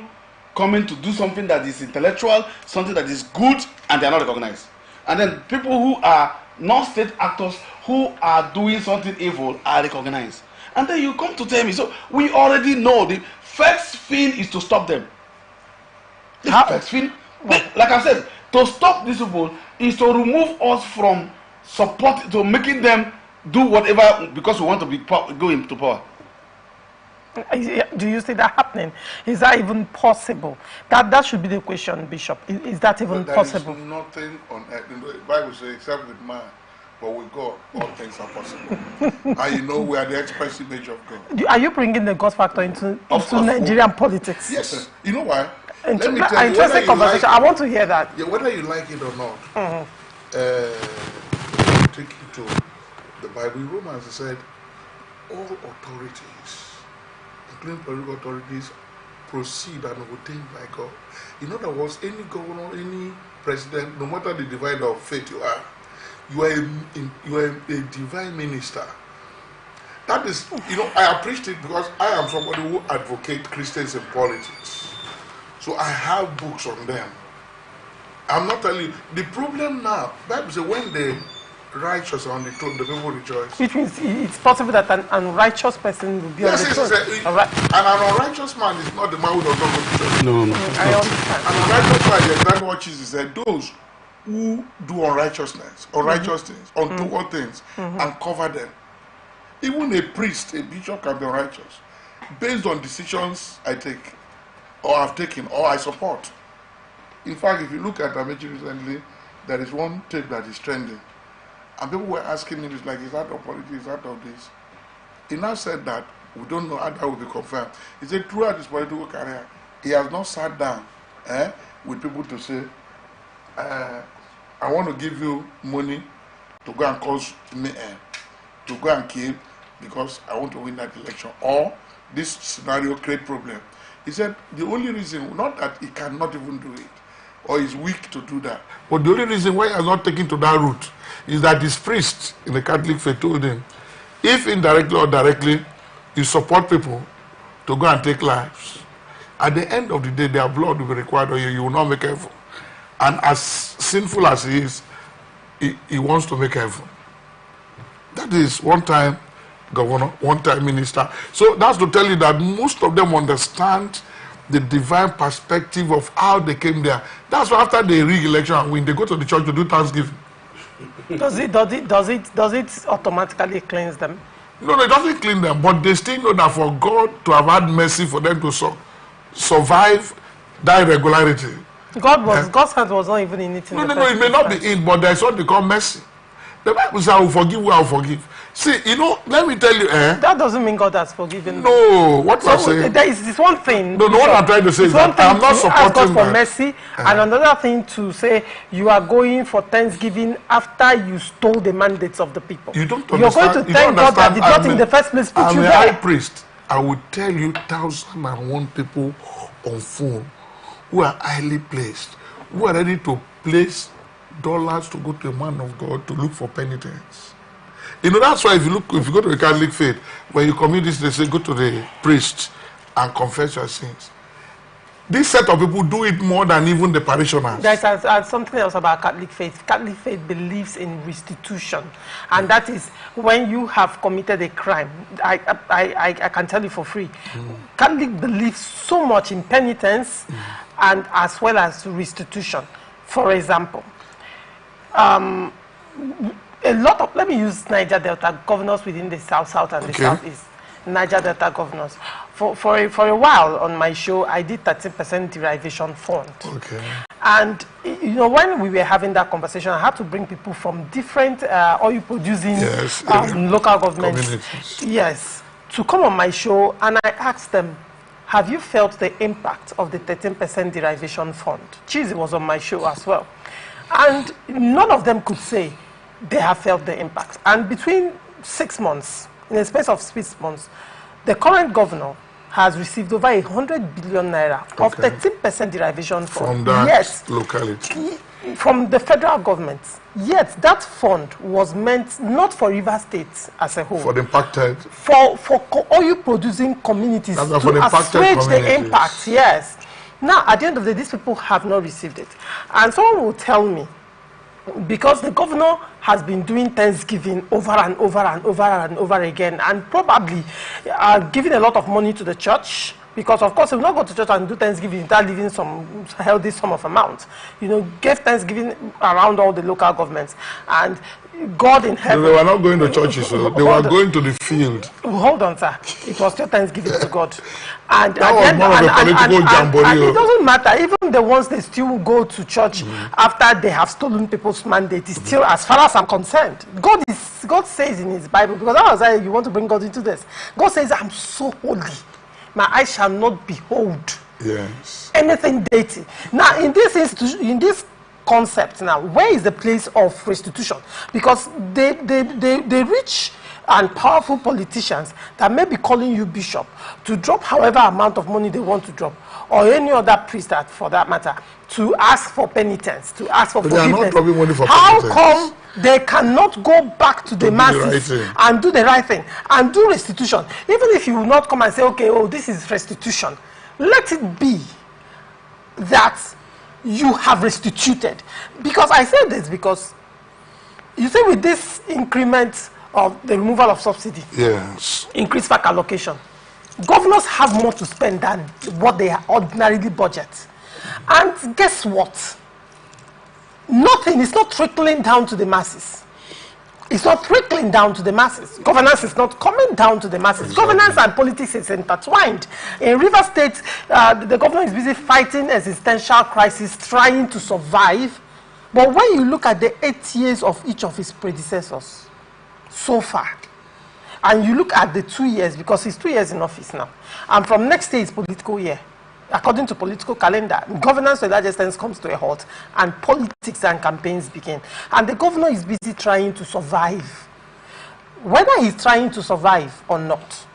coming to do something that is intellectual, something that is good, and they are not recognized. And then people who are non-state actors who are doing something evil are recognized. And then you come to tell me, so we already know the first thing is to stop them. The first thing, like I said, to stop these people is to remove us from support, to making them do whatever because we want to be go into power. Do you see that happening? Is that even possible? That should be the question, Bishop. Is that even possible? There is nothing on earth. The Bible says, except with man, but with God, all things are possible. And you know, we are the express image of God. Are you bringing the God factor into Nigerian politics? Yes. You know why? Let me tell you, interesting conversation. I want to hear that. Yeah, whether you like it or not, take it to the Bible. In Romans, it said, all authorities, including political authorities, proceed and obtained by God. In other words, any governor, any president, no matter the divider of faith you are a divine minister. That is, you know, I appreciate it because I am somebody who advocates Christians in politics. So I have books on them. I'm not telling you. The problem now, Bible says when the righteous are on the throne, the people rejoice. Which means it's possible that an unrighteous person will be on the throne. An unrighteous man is not the man who does not go to church. No. I understand. An unrighteous man, the exact what Jesus said, those who do unrighteousness, unrighteous things, untoward things, and cover them. Even a priest, a bishop can be unrighteous based on decisions I take, or I've taken, or I support. In fact, if you look at Amechi recently, there is one tape that is trending. And people were asking me, it's like, is that of politics, is that of this? He now said that we don't know how that will be confirmed. He said throughout his political career, he has not sat down with people to say, I want to give you money to go and cause me, to go and kill because I want to win that election. Or this scenario create problem. He said the only reason, not that he cannot even do it, or is weak to do that, but the only reason why he has not taken to that route is that his priest in the Catholic faith told him, if indirectly or directly you support people to go and take lives, at the end of the day their blood will be required or you will not make heaven. And as sinful as he is, he wants to make heaven. That is one time governor, one time minister. So that's to tell you that most of them understand the divine perspective of how they came there. That's why after the re-election and win, they go to the church to do Thanksgiving. Does it automatically cleanse them? No, it doesn't clean them, but they still know that for God to have had mercy for them to survive that irregularity. God's hand was not even in it. No, it may not be in, but there's what they call mercy. The Bible says, I will forgive who I will forgive. See, you know, let me tell you, that doesn't mean God has forgiven. No, what I'm saying. There is this one thing. No, what I'm trying to say is that I'm not supporting ask God for mercy, and another thing to say you are going for Thanksgiving after you stole the mandates of the people. You don't understand. You're going to thank God that did not in the first place put you there. I'm a high priest. I will tell you 1,001 people on phone who are highly placed, who are ready to place dollars to go to a man of God to look for penitence. You know, that's why if you go to the Catholic faith, when you commit this, they say go to the priest and confess your sins. This set of people do it more than even the parishioners. There's something else about Catholic faith. Catholic faith believes in restitution, and that is when you have committed a crime. I can tell you for free. Catholic believes so much in penitence and as well as restitution. For example, a lot of, let me use Niger Delta governors within the South and the Southeast. Niger Delta governors. for a while on my show, I did 13% derivation fund. Okay. And you know, when we were having that conversation, I had to bring people from different oil-producing local governments, yes, to come on my show, and I asked them, have you felt the impact of the 13% derivation fund? Cheesy was on my show as well. And none of them could say they have felt the impact. And between 6 months, in a space of 6 months, the current governor has received over 100 billion naira of 13% derivation fund. From that locality? From the federal government. Yet that fund was meant not for River State as a whole. For the impacted? For oil-producing communities to assuage the impact, yes. Now, at the end of the day, these people have not received it. And someone will tell me, because the governor has been doing Thanksgiving over and over and over and over again, and probably giving a lot of money to the church, because of course, he will not go to church and do Thanksgiving without leaving some healthy sum of amount. You know, give Thanksgiving around all the local governments. And God in heaven. They were not going to churches, so they were going to the field. Hold on, sir. It was still Thanksgiving to God. And that was more of a political jamboree. And it doesn't matter. Even the ones they still go to church after they have stolen people's mandate, is still, as far as I'm concerned. God says in his Bible, because I was like, you want to bring God into this. God says, I'm so holy. My eyes shall not behold anything dirty. Now, in this institution, in this concept now, where is the place of restitution? Because they rich and powerful politicians that may be calling you bishop to drop however amount of money they want to drop, or any other priest that, for that matter, to ask for penitence, to ask for forgiveness. They are not dropping money for penitence. How come they cannot go back to the masses and do the right thing and do restitution? Even if you will not come and say, okay, oh, this is restitution, let it be that you have restituted. Because I said this because you say with this increment of the removal of subsidy, increased FAC allocation, governors have more to spend than what they ordinarily budget. And guess what? Nothing is not trickling down to the masses. It's not trickling down to the masses. Governance is not coming down to the masses. Governance and politics is intertwined. In River State, the governor is busy fighting existential crisis, trying to survive. But when you look at the 8 years of each of his predecessors so far, and you look at the 2 years, because he's 2 years in office now, and from next year is political year, according to political calendar, governance to a large extent comes to a halt, and politics and campaigns begin. And the governor is busy trying to survive. Whether he's trying to survive or not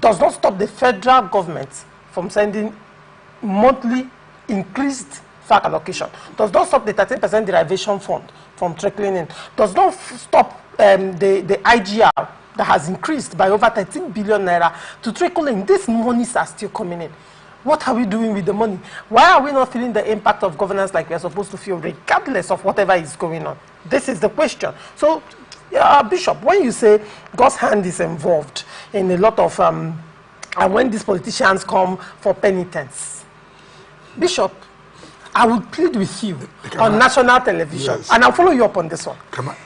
does not stop the federal government from sending monthly increased FAC allocation, does not stop the 13% derivation fund from trickling in, does not stop the IGR that has increased by over 13 billion naira to trickle in. These monies are still coming in. What are we doing with the money? Why are we not feeling the impact of governance like we are supposed to feel, regardless of whatever is going on? This is the question. So, Bishop, when you say God's hand is involved in a lot of, and when these politicians come for penitence, Bishop, I would plead with you on national television, and I'll follow you up on this one. Come on.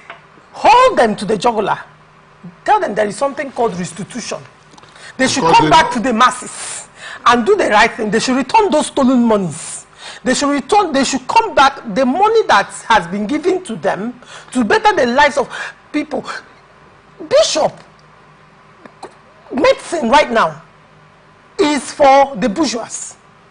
Hold them to the jugular. Tell them there is something called restitution. They should come back to the masses and do the right thing. They should return those stolen monies. They should come back the money that has been given to them to better the lives of people. Bishop, medicine right now is for the bourgeois.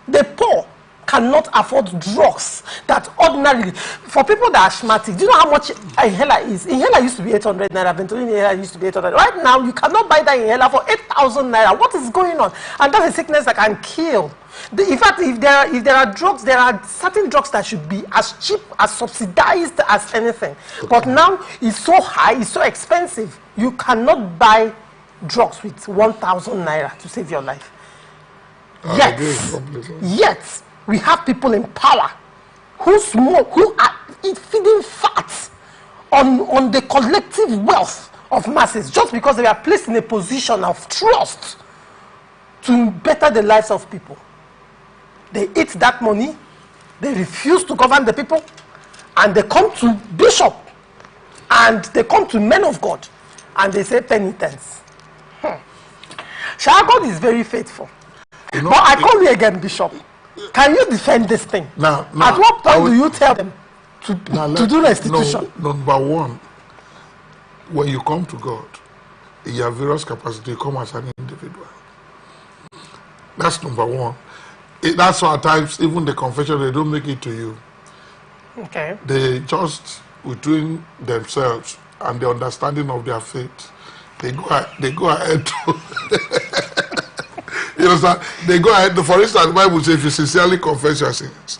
The poor cannot afford drugs that ordinarily, for people that are asthmatic, do you know how much inhaler is? Inhaler used to be 800 naira, Ventolin inhaler used to be 800. Right now, you cannot buy that inhaler for 8,000 naira. What is going on? And that's a sickness that can kill. In fact, if there are drugs, there are certain drugs that should be as cheap, as subsidized as anything. But now, it's so high, it's so expensive. You cannot buy drugs with 1,000 naira to save your life. Yet, we have people in power who smoke, who are feeding fat on the collective wealth of masses just because they are placed in a position of trust to better the lives of people. They eat that money, they refuse to govern the people, and they come to bishop, and they come to men of God, and they say penitence. God is very faithful. You know, but I call you again, Bishop. Can you defend this thing? Now, at what point do you tell them to do restitution? No, number one, when you come to God, in your various capacity, you come as an individual. That's number one. That's why at times, even the confession, they don't make it to you. Okay. They just, between themselves and the understanding of their faith, they go ahead to... You understand? They go ahead. For instance, the Bible says, if you sincerely confess your sins,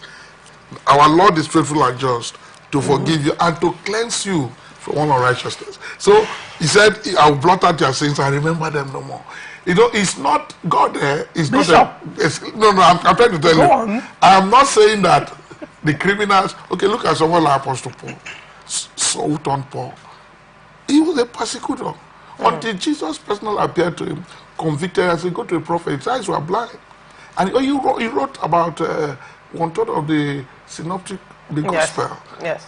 our Lord is faithful and just to forgive you and to cleanse you from all unrighteousness. So he said, I will blot out your sins and remember them no more. You know, it's not God there. It's Bishop. not no, I'm trying to tell you. I am not saying that the criminals. Okay, look at someone like Apostle Paul, Saul on Paul. He was a persecutor until Jesus personally appeared to him, convicted and said, "Go to a prophet." His eyes were blind, and he wrote about 1/3 of the synoptic, the gospel, and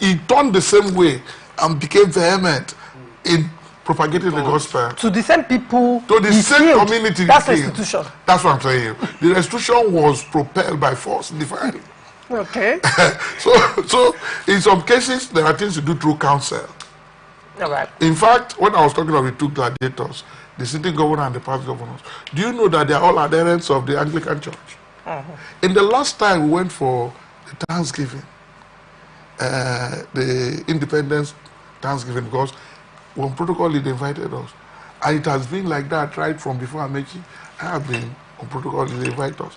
he turned the same way and became vehement in propagating the gospel to the same people, to the same community. That's restitution. That's what I'm saying. The restitution was propelled by force, divinely. Okay. so in some cases there are things to do through counsel. All right. In fact, when I was talking about the two gladiators, the sitting governor and the past governors, do you know that they are all adherents of the Anglican Church? In the last time we went for the Thanksgiving, the Independence Thanksgiving, because when protocol they invited us, and it has been like that right from before Amechi. I have been on protocol, they invite us.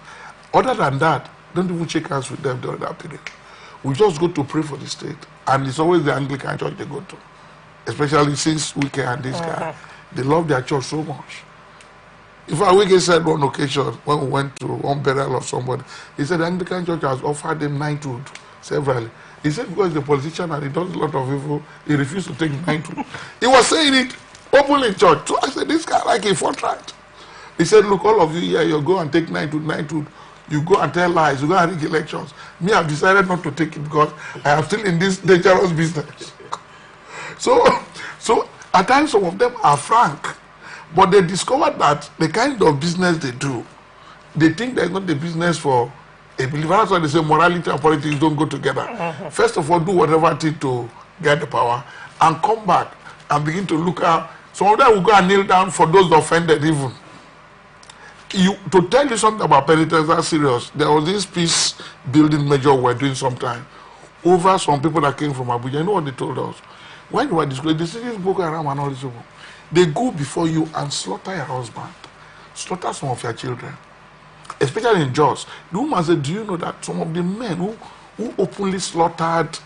Other than that, don't even shake hands with them during that period. We just go to pray for the state, and it's always the Anglican Church they go to, especially since Wike and this guy. They love their church so much. In fact, Wike said one occasion when we went to one burial of somebody, he said the Anglican Church has offered him knighthood severally. He said because he's a politician and he does a lot of evil, he refused to take knighthood. He was saying it openly in church. So I said, this guy like a forthright. He said, look, all of you here, you go and take knighthood. You go and tell lies, you go and rig elections. Me, I've decided not to take it because I am still in this dangerous business. So at times some of them are frank, but they discovered that the kind of business they do, they think there's not the business for a believer. That's why they say morality and politics don't go together. First of all, do whatever thing to get the power and come back and begin to look at. Some of them will go and kneel down for those offended even. To tell you something about penitence, that's serious. There was this peace building measure we were doing sometime over some people that came from Abuja. You know what they told us? When we were discussing, the cities Boko Haram and all these people, they go before you and slaughter your husband, slaughter some of your children. Especially in Jos. The woman said, do you know that some of the men who openly slaughtered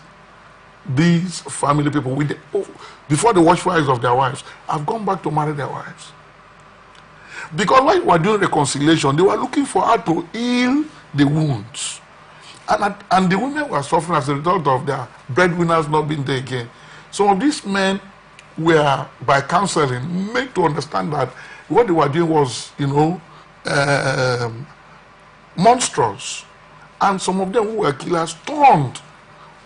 these family people before the watchful eyes of their wives have gone back to marry their wives? Because when we were doing reconciliation, they were looking for her to heal the wounds. And the women were suffering as a result of their breadwinners not being there again. Some of these men were, by counseling, made to understand that what they were doing was, monstrous. And some of them who were killers turned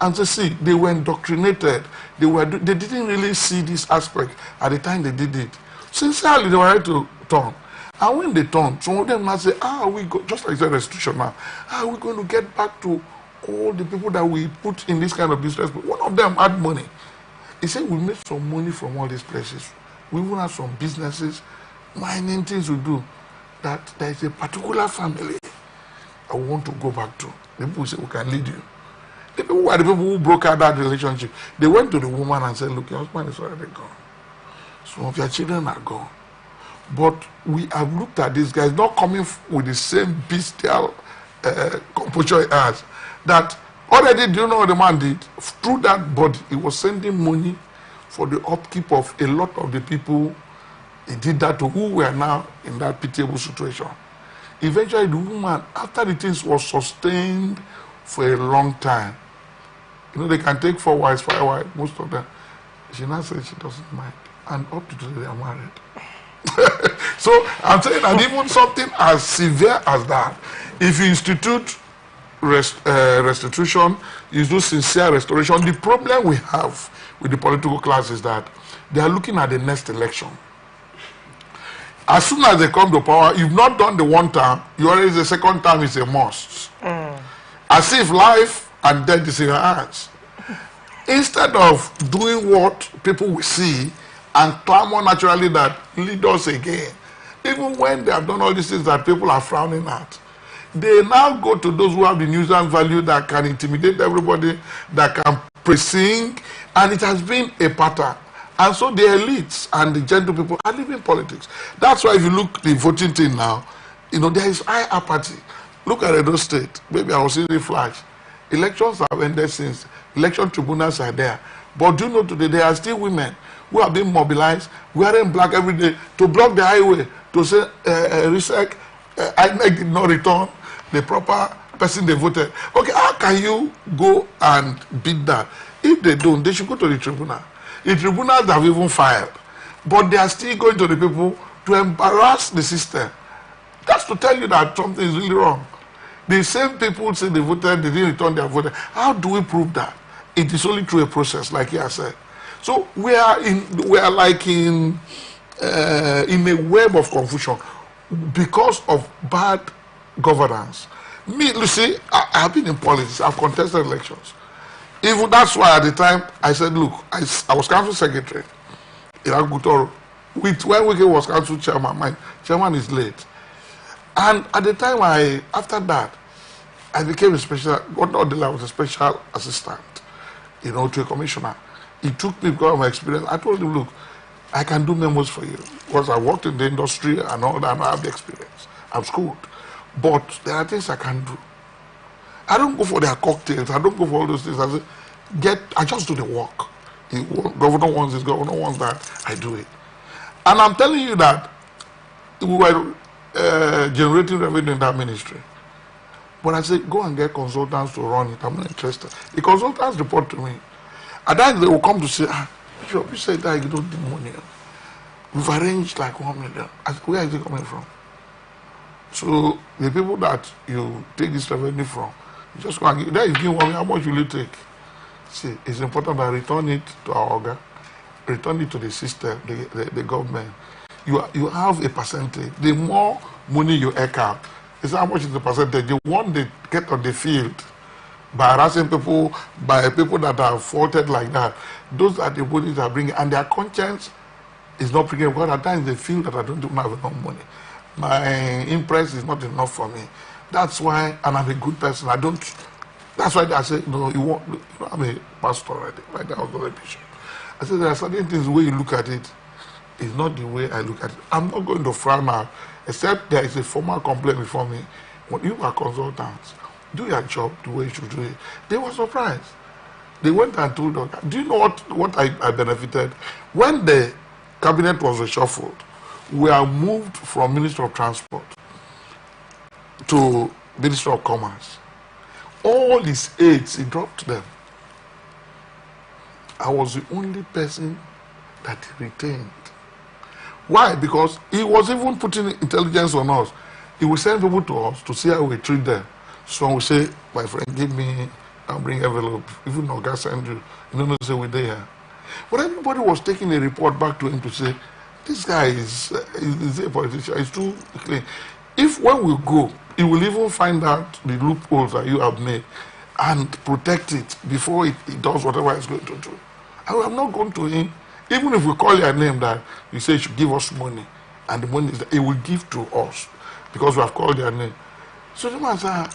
and see, they were indoctrinated. They didn't really see this aspect at the time they did it. Sincerely, they were ready to turn. And when they turned, some of them now say, just like the restitution now, are we going to get back to all the people that we put in this kind of business? But one of them had money. He said, we made some money from all these places. We even have some businesses, mining things we do, that there is a particular family I want to go back to. The people say, we can lead you. The people were the people who broke out that relationship. They went to the woman and said, look, your husband is already gone. Some of your children are gone. But we have looked at these guys, not coming with the same bestial composure he has. That already, do you know what the man did? Through that body, he was sending money for the upkeep of a lot of the people he did that to, who were now in that pitiable situation. Eventually, the woman, after the things was sustained for a long time, they can take 4 wives, 5 wives, most of them. She now said she doesn't mind. And up to today, they are married. So I'm saying that even something as severe as that, if you institute restitution, you do sincere restoration, the problem we have with the political class is that they are looking at the next election. As soon as they come to power, you've not done the one term, you already the second term is a must. As if life and death is in your hands. Instead of doing what people will see and clamor naturally that lead us again, even when they have done all these things that people are frowning at, they now go to those who have the nuisance value that can intimidate everybody, that can pre-sing, and it has been a pattern. And so the elites and the gentle people are leaving politics. That's why if you look at the voting thing now, there is high apathy. Look at Edo State. Maybe I was seeing the flash. Elections have ended since. Election tribunals are there. But do you know today there are still women who have been mobilized, wearing black every day, to block the highway, to say, INEC did not return the proper person they voted. Okay, how can you go and beat that? If they don't, they should go to the tribunal. The tribunals have even filed, but they are still going to the people to embarrass the system. That's to tell you that something is really wrong. The same people say they voted, they didn't return their vote. How do we prove that? It is only through a process, like he has said. So we are like in a web of confusion because of bad governance. Me, Lucy, I have been in politics. I've contested elections. Even that's why at the time I said, look, I was council secretary in Agutoro. When Wike was council chairman, my chairman is late. And at the time after that, I became a special, I was a special assistant, to a commissioner. He took me because of my experience. I told him, look, I can do memos for you because I worked in the industry and all that, and I have the experience. I'm schooled. But there are things I can do. I don't go for their cocktails. I don't go for all those things. I just do the work. Governor wants this, governor wants that. I do it. And I'm telling you that we were generating revenue in that ministry. But I said, go and get consultants to run it. I'm not interested. The consultants report to me. At times they will come to say, Bishop, you said that you don't need money. We've arranged like 1 million. I said, where is it coming from? So the people that you take this revenue from, you just go and give. Then you give 1 million, how much will you take? See, it's important that I return it to our organ, return it to the system, the government. You have a percentage. The more money you eke out, it's how much is the percentage. The one they get on the field by harassing people, by people that are faulted like that, those are the bodies that bring, and their conscience is not bringing, because at times they feel that I don't have enough money. My impress is not enough for me. That's why, and I'm a good person. That's why I say, no, I'm a pastor already. Right now, I'm a bishop. I said there are certain things, the way you look at it is not the way I look at it. I'm not going to frown out, except there is a formal complaint before me. When you are consultants, do your job the way you should do it. They were surprised. They went and told them, do you know what I benefited? When the cabinet was reshuffled, we are moved from Minister of Transport to Minister of Commerce. All his aides, he dropped them. I was the only person that he retained. Why? Because he was even putting intelligence on us. He will send people to us to see how we treat them. So we say, my friend, give me, I'll bring envelope. Even though God send you, you don't know, say we're there. But everybody was taking a report back to him to say, this guy is a politician, he's too clean. If when we go, he will even find out the loopholes that you have made and protect it before he does whatever he's going to do. And I'm not going to him, even if we call your name that you say you should give us money, and the money is that he will give to us because we have called your name. So the man said,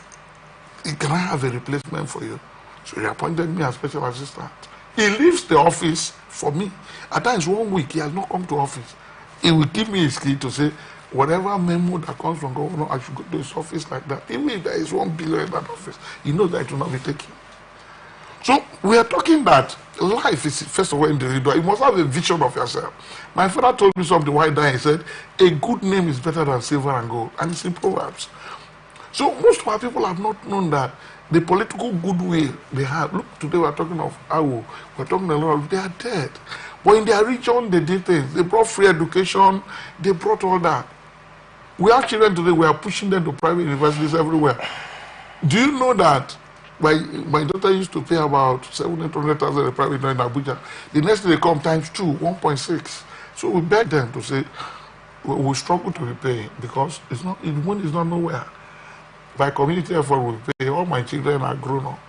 can I have a replacement for you? So he appointed me as special assistant. He leaves the office for me. At times 1 week, he has not come to office. He will give me his key to say, whatever memo that comes from governor, I should go to his office like that. Even if there is 1 billion in that office, he knows that it will not be taken. So we are talking that life is first of all individual. You must have a vision of yourself. My father told me something while dying. He said, a good name is better than silver and gold. And it's in Proverbs. So most of our people have not known that the political goodwill they have. Look, today we're talking of Awo. We're talking a lot of, they are dead. But in their region, they did things. They brought free education. They brought all that. We have children today, we are pushing them to private universities everywhere. Do you know that my daughter used to pay about 700,000 a private in Abuja. The next day they come times 2, 1.6. So we beg them to say, we struggle to repay because it's not, the money is not nowhere. By community effort, we pay. All my children are grown up.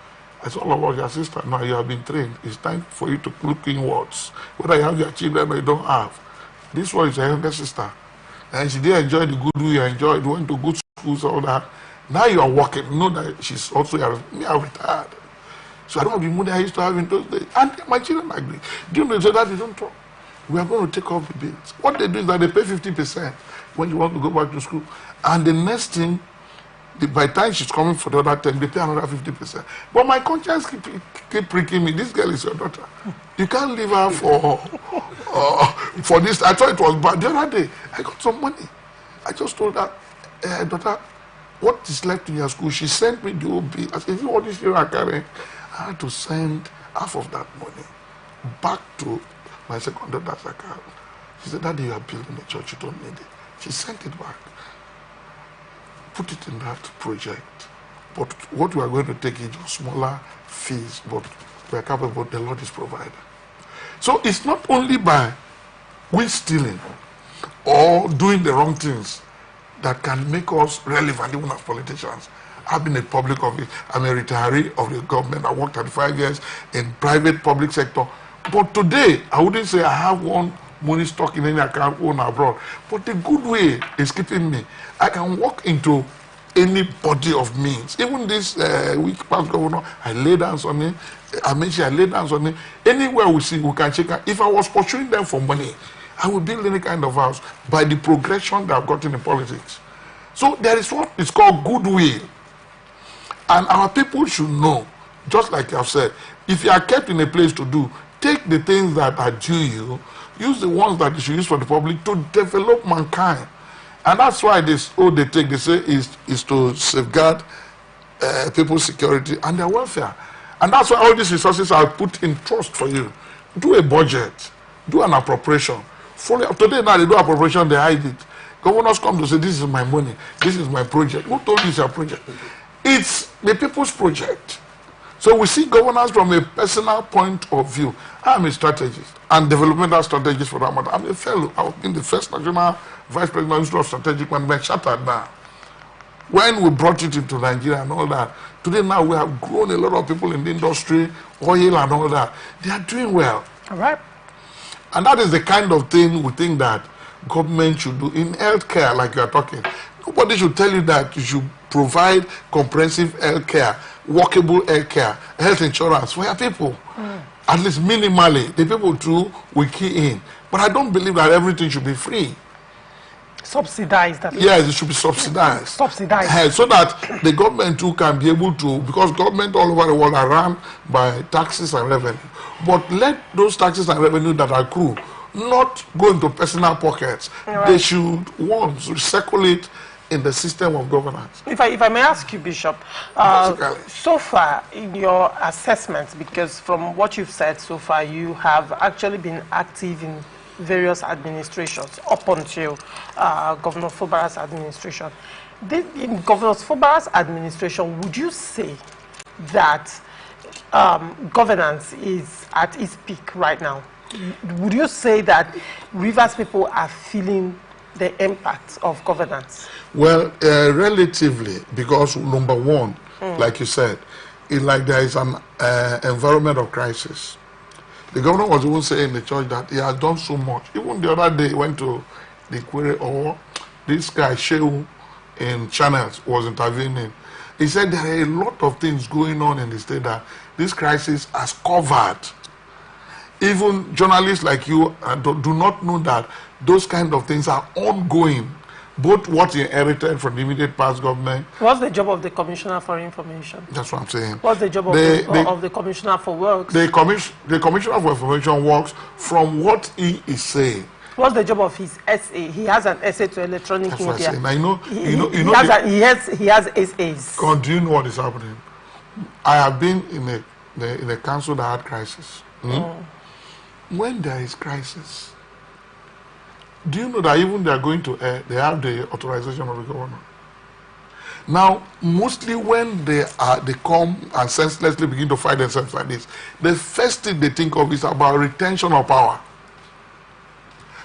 It's all about your sister. Now you have been trained. It's time for you to look inwards. Whether you have your children or you don't have. This one is your younger sister. And she did enjoy the good way you enjoyed, went to good schools, all that. Now you are working. You know that she's also, me, I'm retired. So I don't have the money I used to have in those days. And my children agree. Do you know, so that they don't talk. We are going to take off the bills. What they do is that they pay 50% when you want to go back to school. And the next thing, by the time she's coming for the other 10, they pay another 50%. But my conscience keep pricking me. This girl is your daughter. You can't leave her for this. I thought it was bad. The other day, I got some money. I just told her, daughter, what is left in your school? She sent me the OB. I said, if you want this year I carry, I had to send half of that money back to my second daughter's account. She said, Daddy, you are building a church, you don't need it. She sent it back. Put it in that project. But what we are going to take is just smaller fees, but we are capable, the Lord is provider. So it's not only by we stealing or doing the wrong things that can make us relevant even as politicians. I've been in public office. I'm a retiree of the government. I worked 35 years in private public sector. But today, I wouldn't say I have one money stock in any account owned abroad. But the good way is keeping me. I can walk into any body of means. Even this week past governor, I lay hands on him. I mentioned I laid hands on him. Anywhere we see, we can check out. If I was pursuing them for money, I would build any kind of house by the progression that I've gotten in politics. So there is what is called goodwill. And our people should know, just like I've said, if you are kept in a place to do, take the things that are due you, use the ones that you should use for the public to develop mankind. And that's why they say is to safeguard people's security and their welfare. And that's why all these resources are put in trust for you. Do a budget, do an appropriation. Today now they do appropriation, they hide it. Governors come to say, this is my money, this is my project. Who told you it's your project? It's the people's project. So we see governance from a personal point of view. I'm a strategist and developmental strategist for that matter. I'm a fellow. I've been the first national vice president of strategic management, shattered now. When we brought it into Nigeria and all that, today now we have grown a lot of people in the industry, oil and all that. They are doing well. All right. And that is the kind of thing we think that government should do in healthcare, like you are talking. Nobody should tell you that you should provide comprehensive healthcare, workable healthcare, health insurance for your people. At least minimally, the people too will key in. But I don't believe that everything should be free. Subsidized. Yes, it should be subsidized. Subsidized. So that the government too can be able to, because government all over the world are run by taxes and revenue. But let those taxes and revenue that accrue not go into personal pockets. Right. They should circulate in the system of governance. If I may ask you, Bishop, so far in your assessment, because from what you've said so far, you have actually been active in various administrations up until Governor Fubara's administration. In Governor Fubara's administration, would you say that governance is at its peak right now? Would you say that Rivers people are feeling the impact of governance? Well, relatively, because number one, like you said, it's like there is an environment of crisis. The governor was even saying in the church that he has done so much. Even the other day, he went to the query, or this guy, Shehu, in Channels, was intervening. He said there are a lot of things going on in the state that this crisis has covered. Even journalists like you do not know that those kind of things are ongoing. Both what you inherited from the immediate past government. What's the job of the Commissioner for Information? That's what I'm saying. What's the job of the Commissioner for Works? The Commissioner for Information works from what he is saying. What's the job of his SA? He has an SA to electronic That's media. What I'm saying. He has SAs. God, do you know what is happening? I have been in a council that had crisis. When there is crisis, do you know that even they are going to air, they have the authorization of the governor? Now, mostly when they come and senselessly begin to fight themselves like this, the first thing they think of is about retention of power.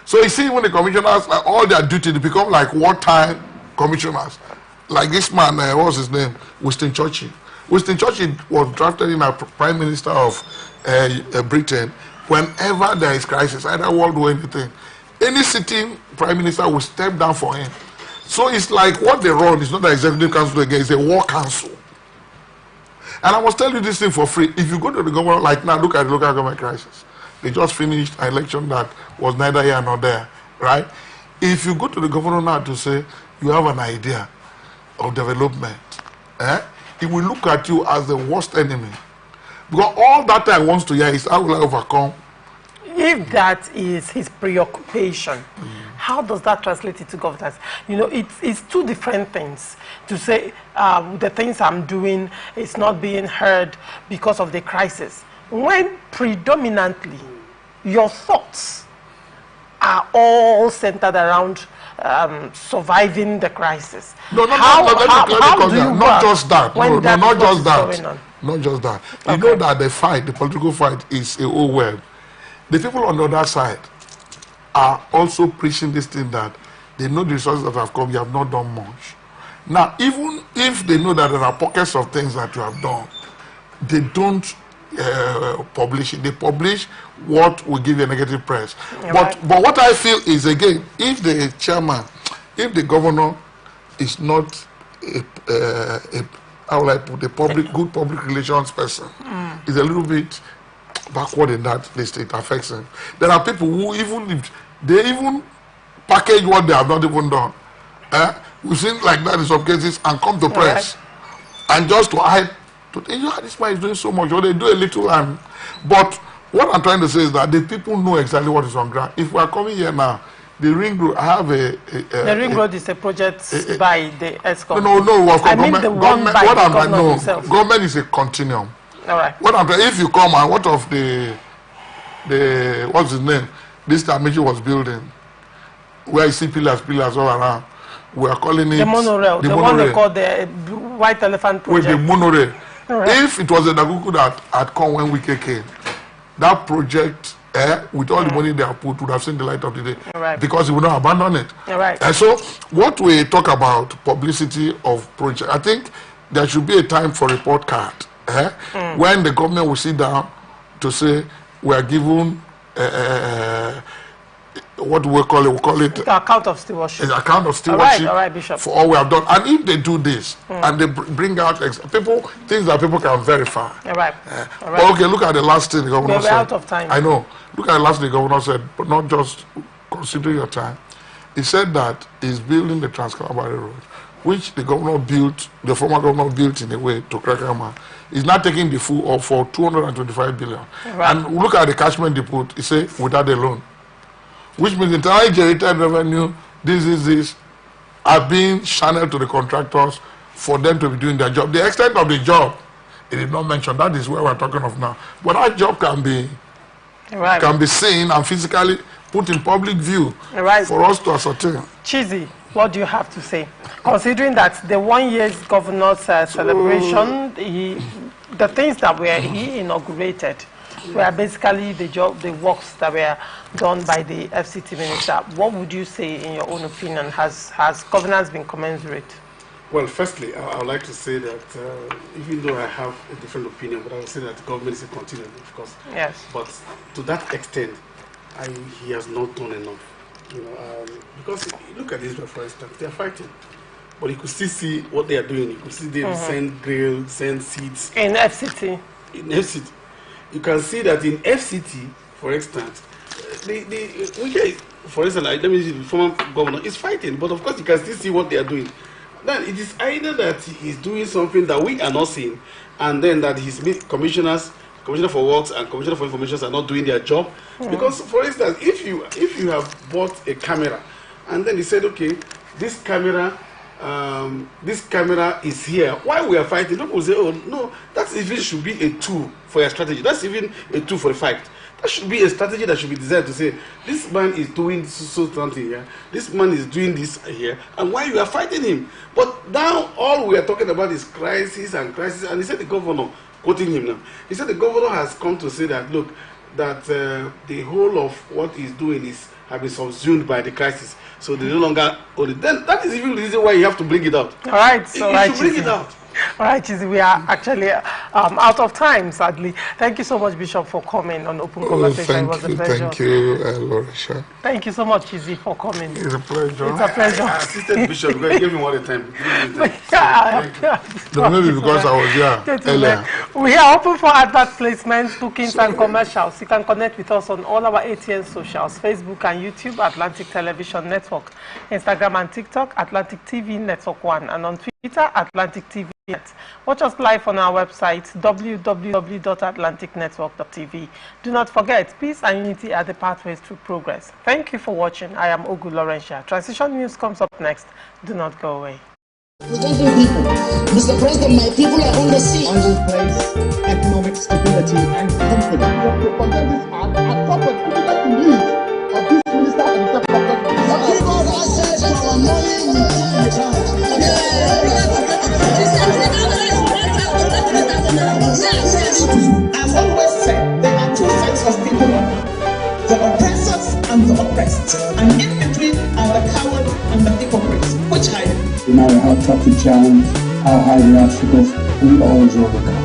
So you see, even the commissioners, like, all their duty, they become like wartime commissioners. Like this man, what was his name? Winston Churchill. Winston Churchill was drafted in as Prime Minister of Britain. Whenever there is crisis, either world or anything, any sitting Prime Minister will step down for him. So it's like what they run is not the executive council again, it's a war council. And I must tell you this thing for free. If you go to the government, like now, look at the local government crisis. They just finished an election that was neither here nor there, right? If you go to the governor now to say you have an idea of development, he will look at you as the worst enemy. Because all that time wants to hear is how will I overcome. If that is his preoccupation, how does that translate into governance? You know, it's two different things. To say the things I'm doing is not being heard because of the crisis, when predominantly your thoughts are all centered around surviving the crisis. Not just that. You know that the fight, the political fight, is a whole world. The people on the other side are also preaching this thing that they know the resources that have come, you have not done much. Now, even if they know that there are pockets of things that you have done, they don't publish it. They publish what will give you a negative press. But what I feel is, again, if the chairman, if the governor is not how will I put, a good public relations person, is a little bit backward in that list, it affects them. There are people who they even package what they have not even done. We've seen like that in some cases and come to press and just to hide. This man is doing so much, or they do a little. But what I'm trying to say is that the people know exactly what is on ground. If we are coming here now, the ring road, I have the ring road is a project by the ESCOM. No, of course, government. Government is a continuum. All right. What I'm if you come and what of the what's his name? This Tamichi was building, where you see pillars all around. We are calling it the monorail. The one they call the White Elephant project. With the monorail. Right. If it was a Daguku that had come when we came, that project, with all the money they have put, would have seen the light of the day. Because he would not abandon it. And so, what we talk about publicity of project, I think there should be a time for report card. When the government will sit down to say we are given what do we call it? We call it the account of stewardship. An account of stewardship all right, Bishop. For all we have done. And if they do this and they bring out things that people can verify. All right. But okay, look at the last thing the governor said. We're out of time. I know. Look at the last thing the governor said, but not just consider your time. He said that he's building the Trans-Calabari Road, which the former governor built in a way to Krakama. He's not taking the full of for 225 billion. And look at the catchment depot, he said, without the loan. Which means the entire generated revenue, this, are being channeled to the contractors for them to be doing their job. The extent of the job, he did not mention. That is where we're talking of now. But that job can be seen and physically put in public view for us to ascertain. Chizzy, what do you have to say? Considering that the 1 year governor's celebration, the things that he inaugurated were basically the works that were done by the FCT minister. What would you say, in your own opinion, has governance been commensurate? Well, firstly, I would like to say that even though I have a different opinion, but I would say that the government is a continuum, of course. Yes. But to that extent, he has not done enough. Because look at Israel, for instance, they are fighting. But you could still see what they are doing. You could see them send grail, send seeds. In FCT. In FCT. You can see that in FCT, for instance, for instance, let me see, the former governor is fighting, but of course you can still see what they are doing. Then it is either that he is doing something that we are not seeing, and then that his commissioner for works and commissioner for information are not doing their job. Because, for instance, if you have bought a camera, and then he said, okay, this camera is here. While we are fighting, people will say, oh no, that even should be a tool for your strategy. That's even a tool for the fight. That should be a strategy that should be designed to say, this man is doing something here, this man is doing this here, and why you are fighting him. But now all we are talking about is crisis, and he said the governor, quoting him now, he said the governor has come to say that, look, that the whole of what he's doing is have been subsumed by the crisis. So they no longer own it. Then that is even the reason why you have to bring it out. All right, so you should bring it out. All right, Chizzy, we are actually out of time, sadly. Thank you so much, Bishop, for coming on Open Conversation. It was a pleasure. Thank you, Lorisha. Thank you so much, Chizzy, for coming. It's a pleasure. It's a pleasure. I assisted Bishop because he gave me all the time. Maybe because I was here earlier. We are open for advert placements, bookings, and commercials. You can connect with us on all our ATN socials, Facebook and YouTube, Atlantic Television Network, Instagram and TikTok, Atlantic TV Network 1, and on Twitter, Atlantic TV Net. Watch us live on our website, www.atlanticnetwork.tv. Do not forget, peace and unity are the pathways to progress. Thank you for watching. I am Ogu Laurentia. Transition News comes up next. Do not go away. Representing people, Mr. President, my people are on the sea. I will place economic stability and confidence. To condemn this act, I call for critical to leave of this minister and the government. I've always said there are two types of people, the oppressors and the oppressed, and in between are the coward and the hypocrites, which I am. No matter how tough the challenge, how high the obstacles, we always overcome.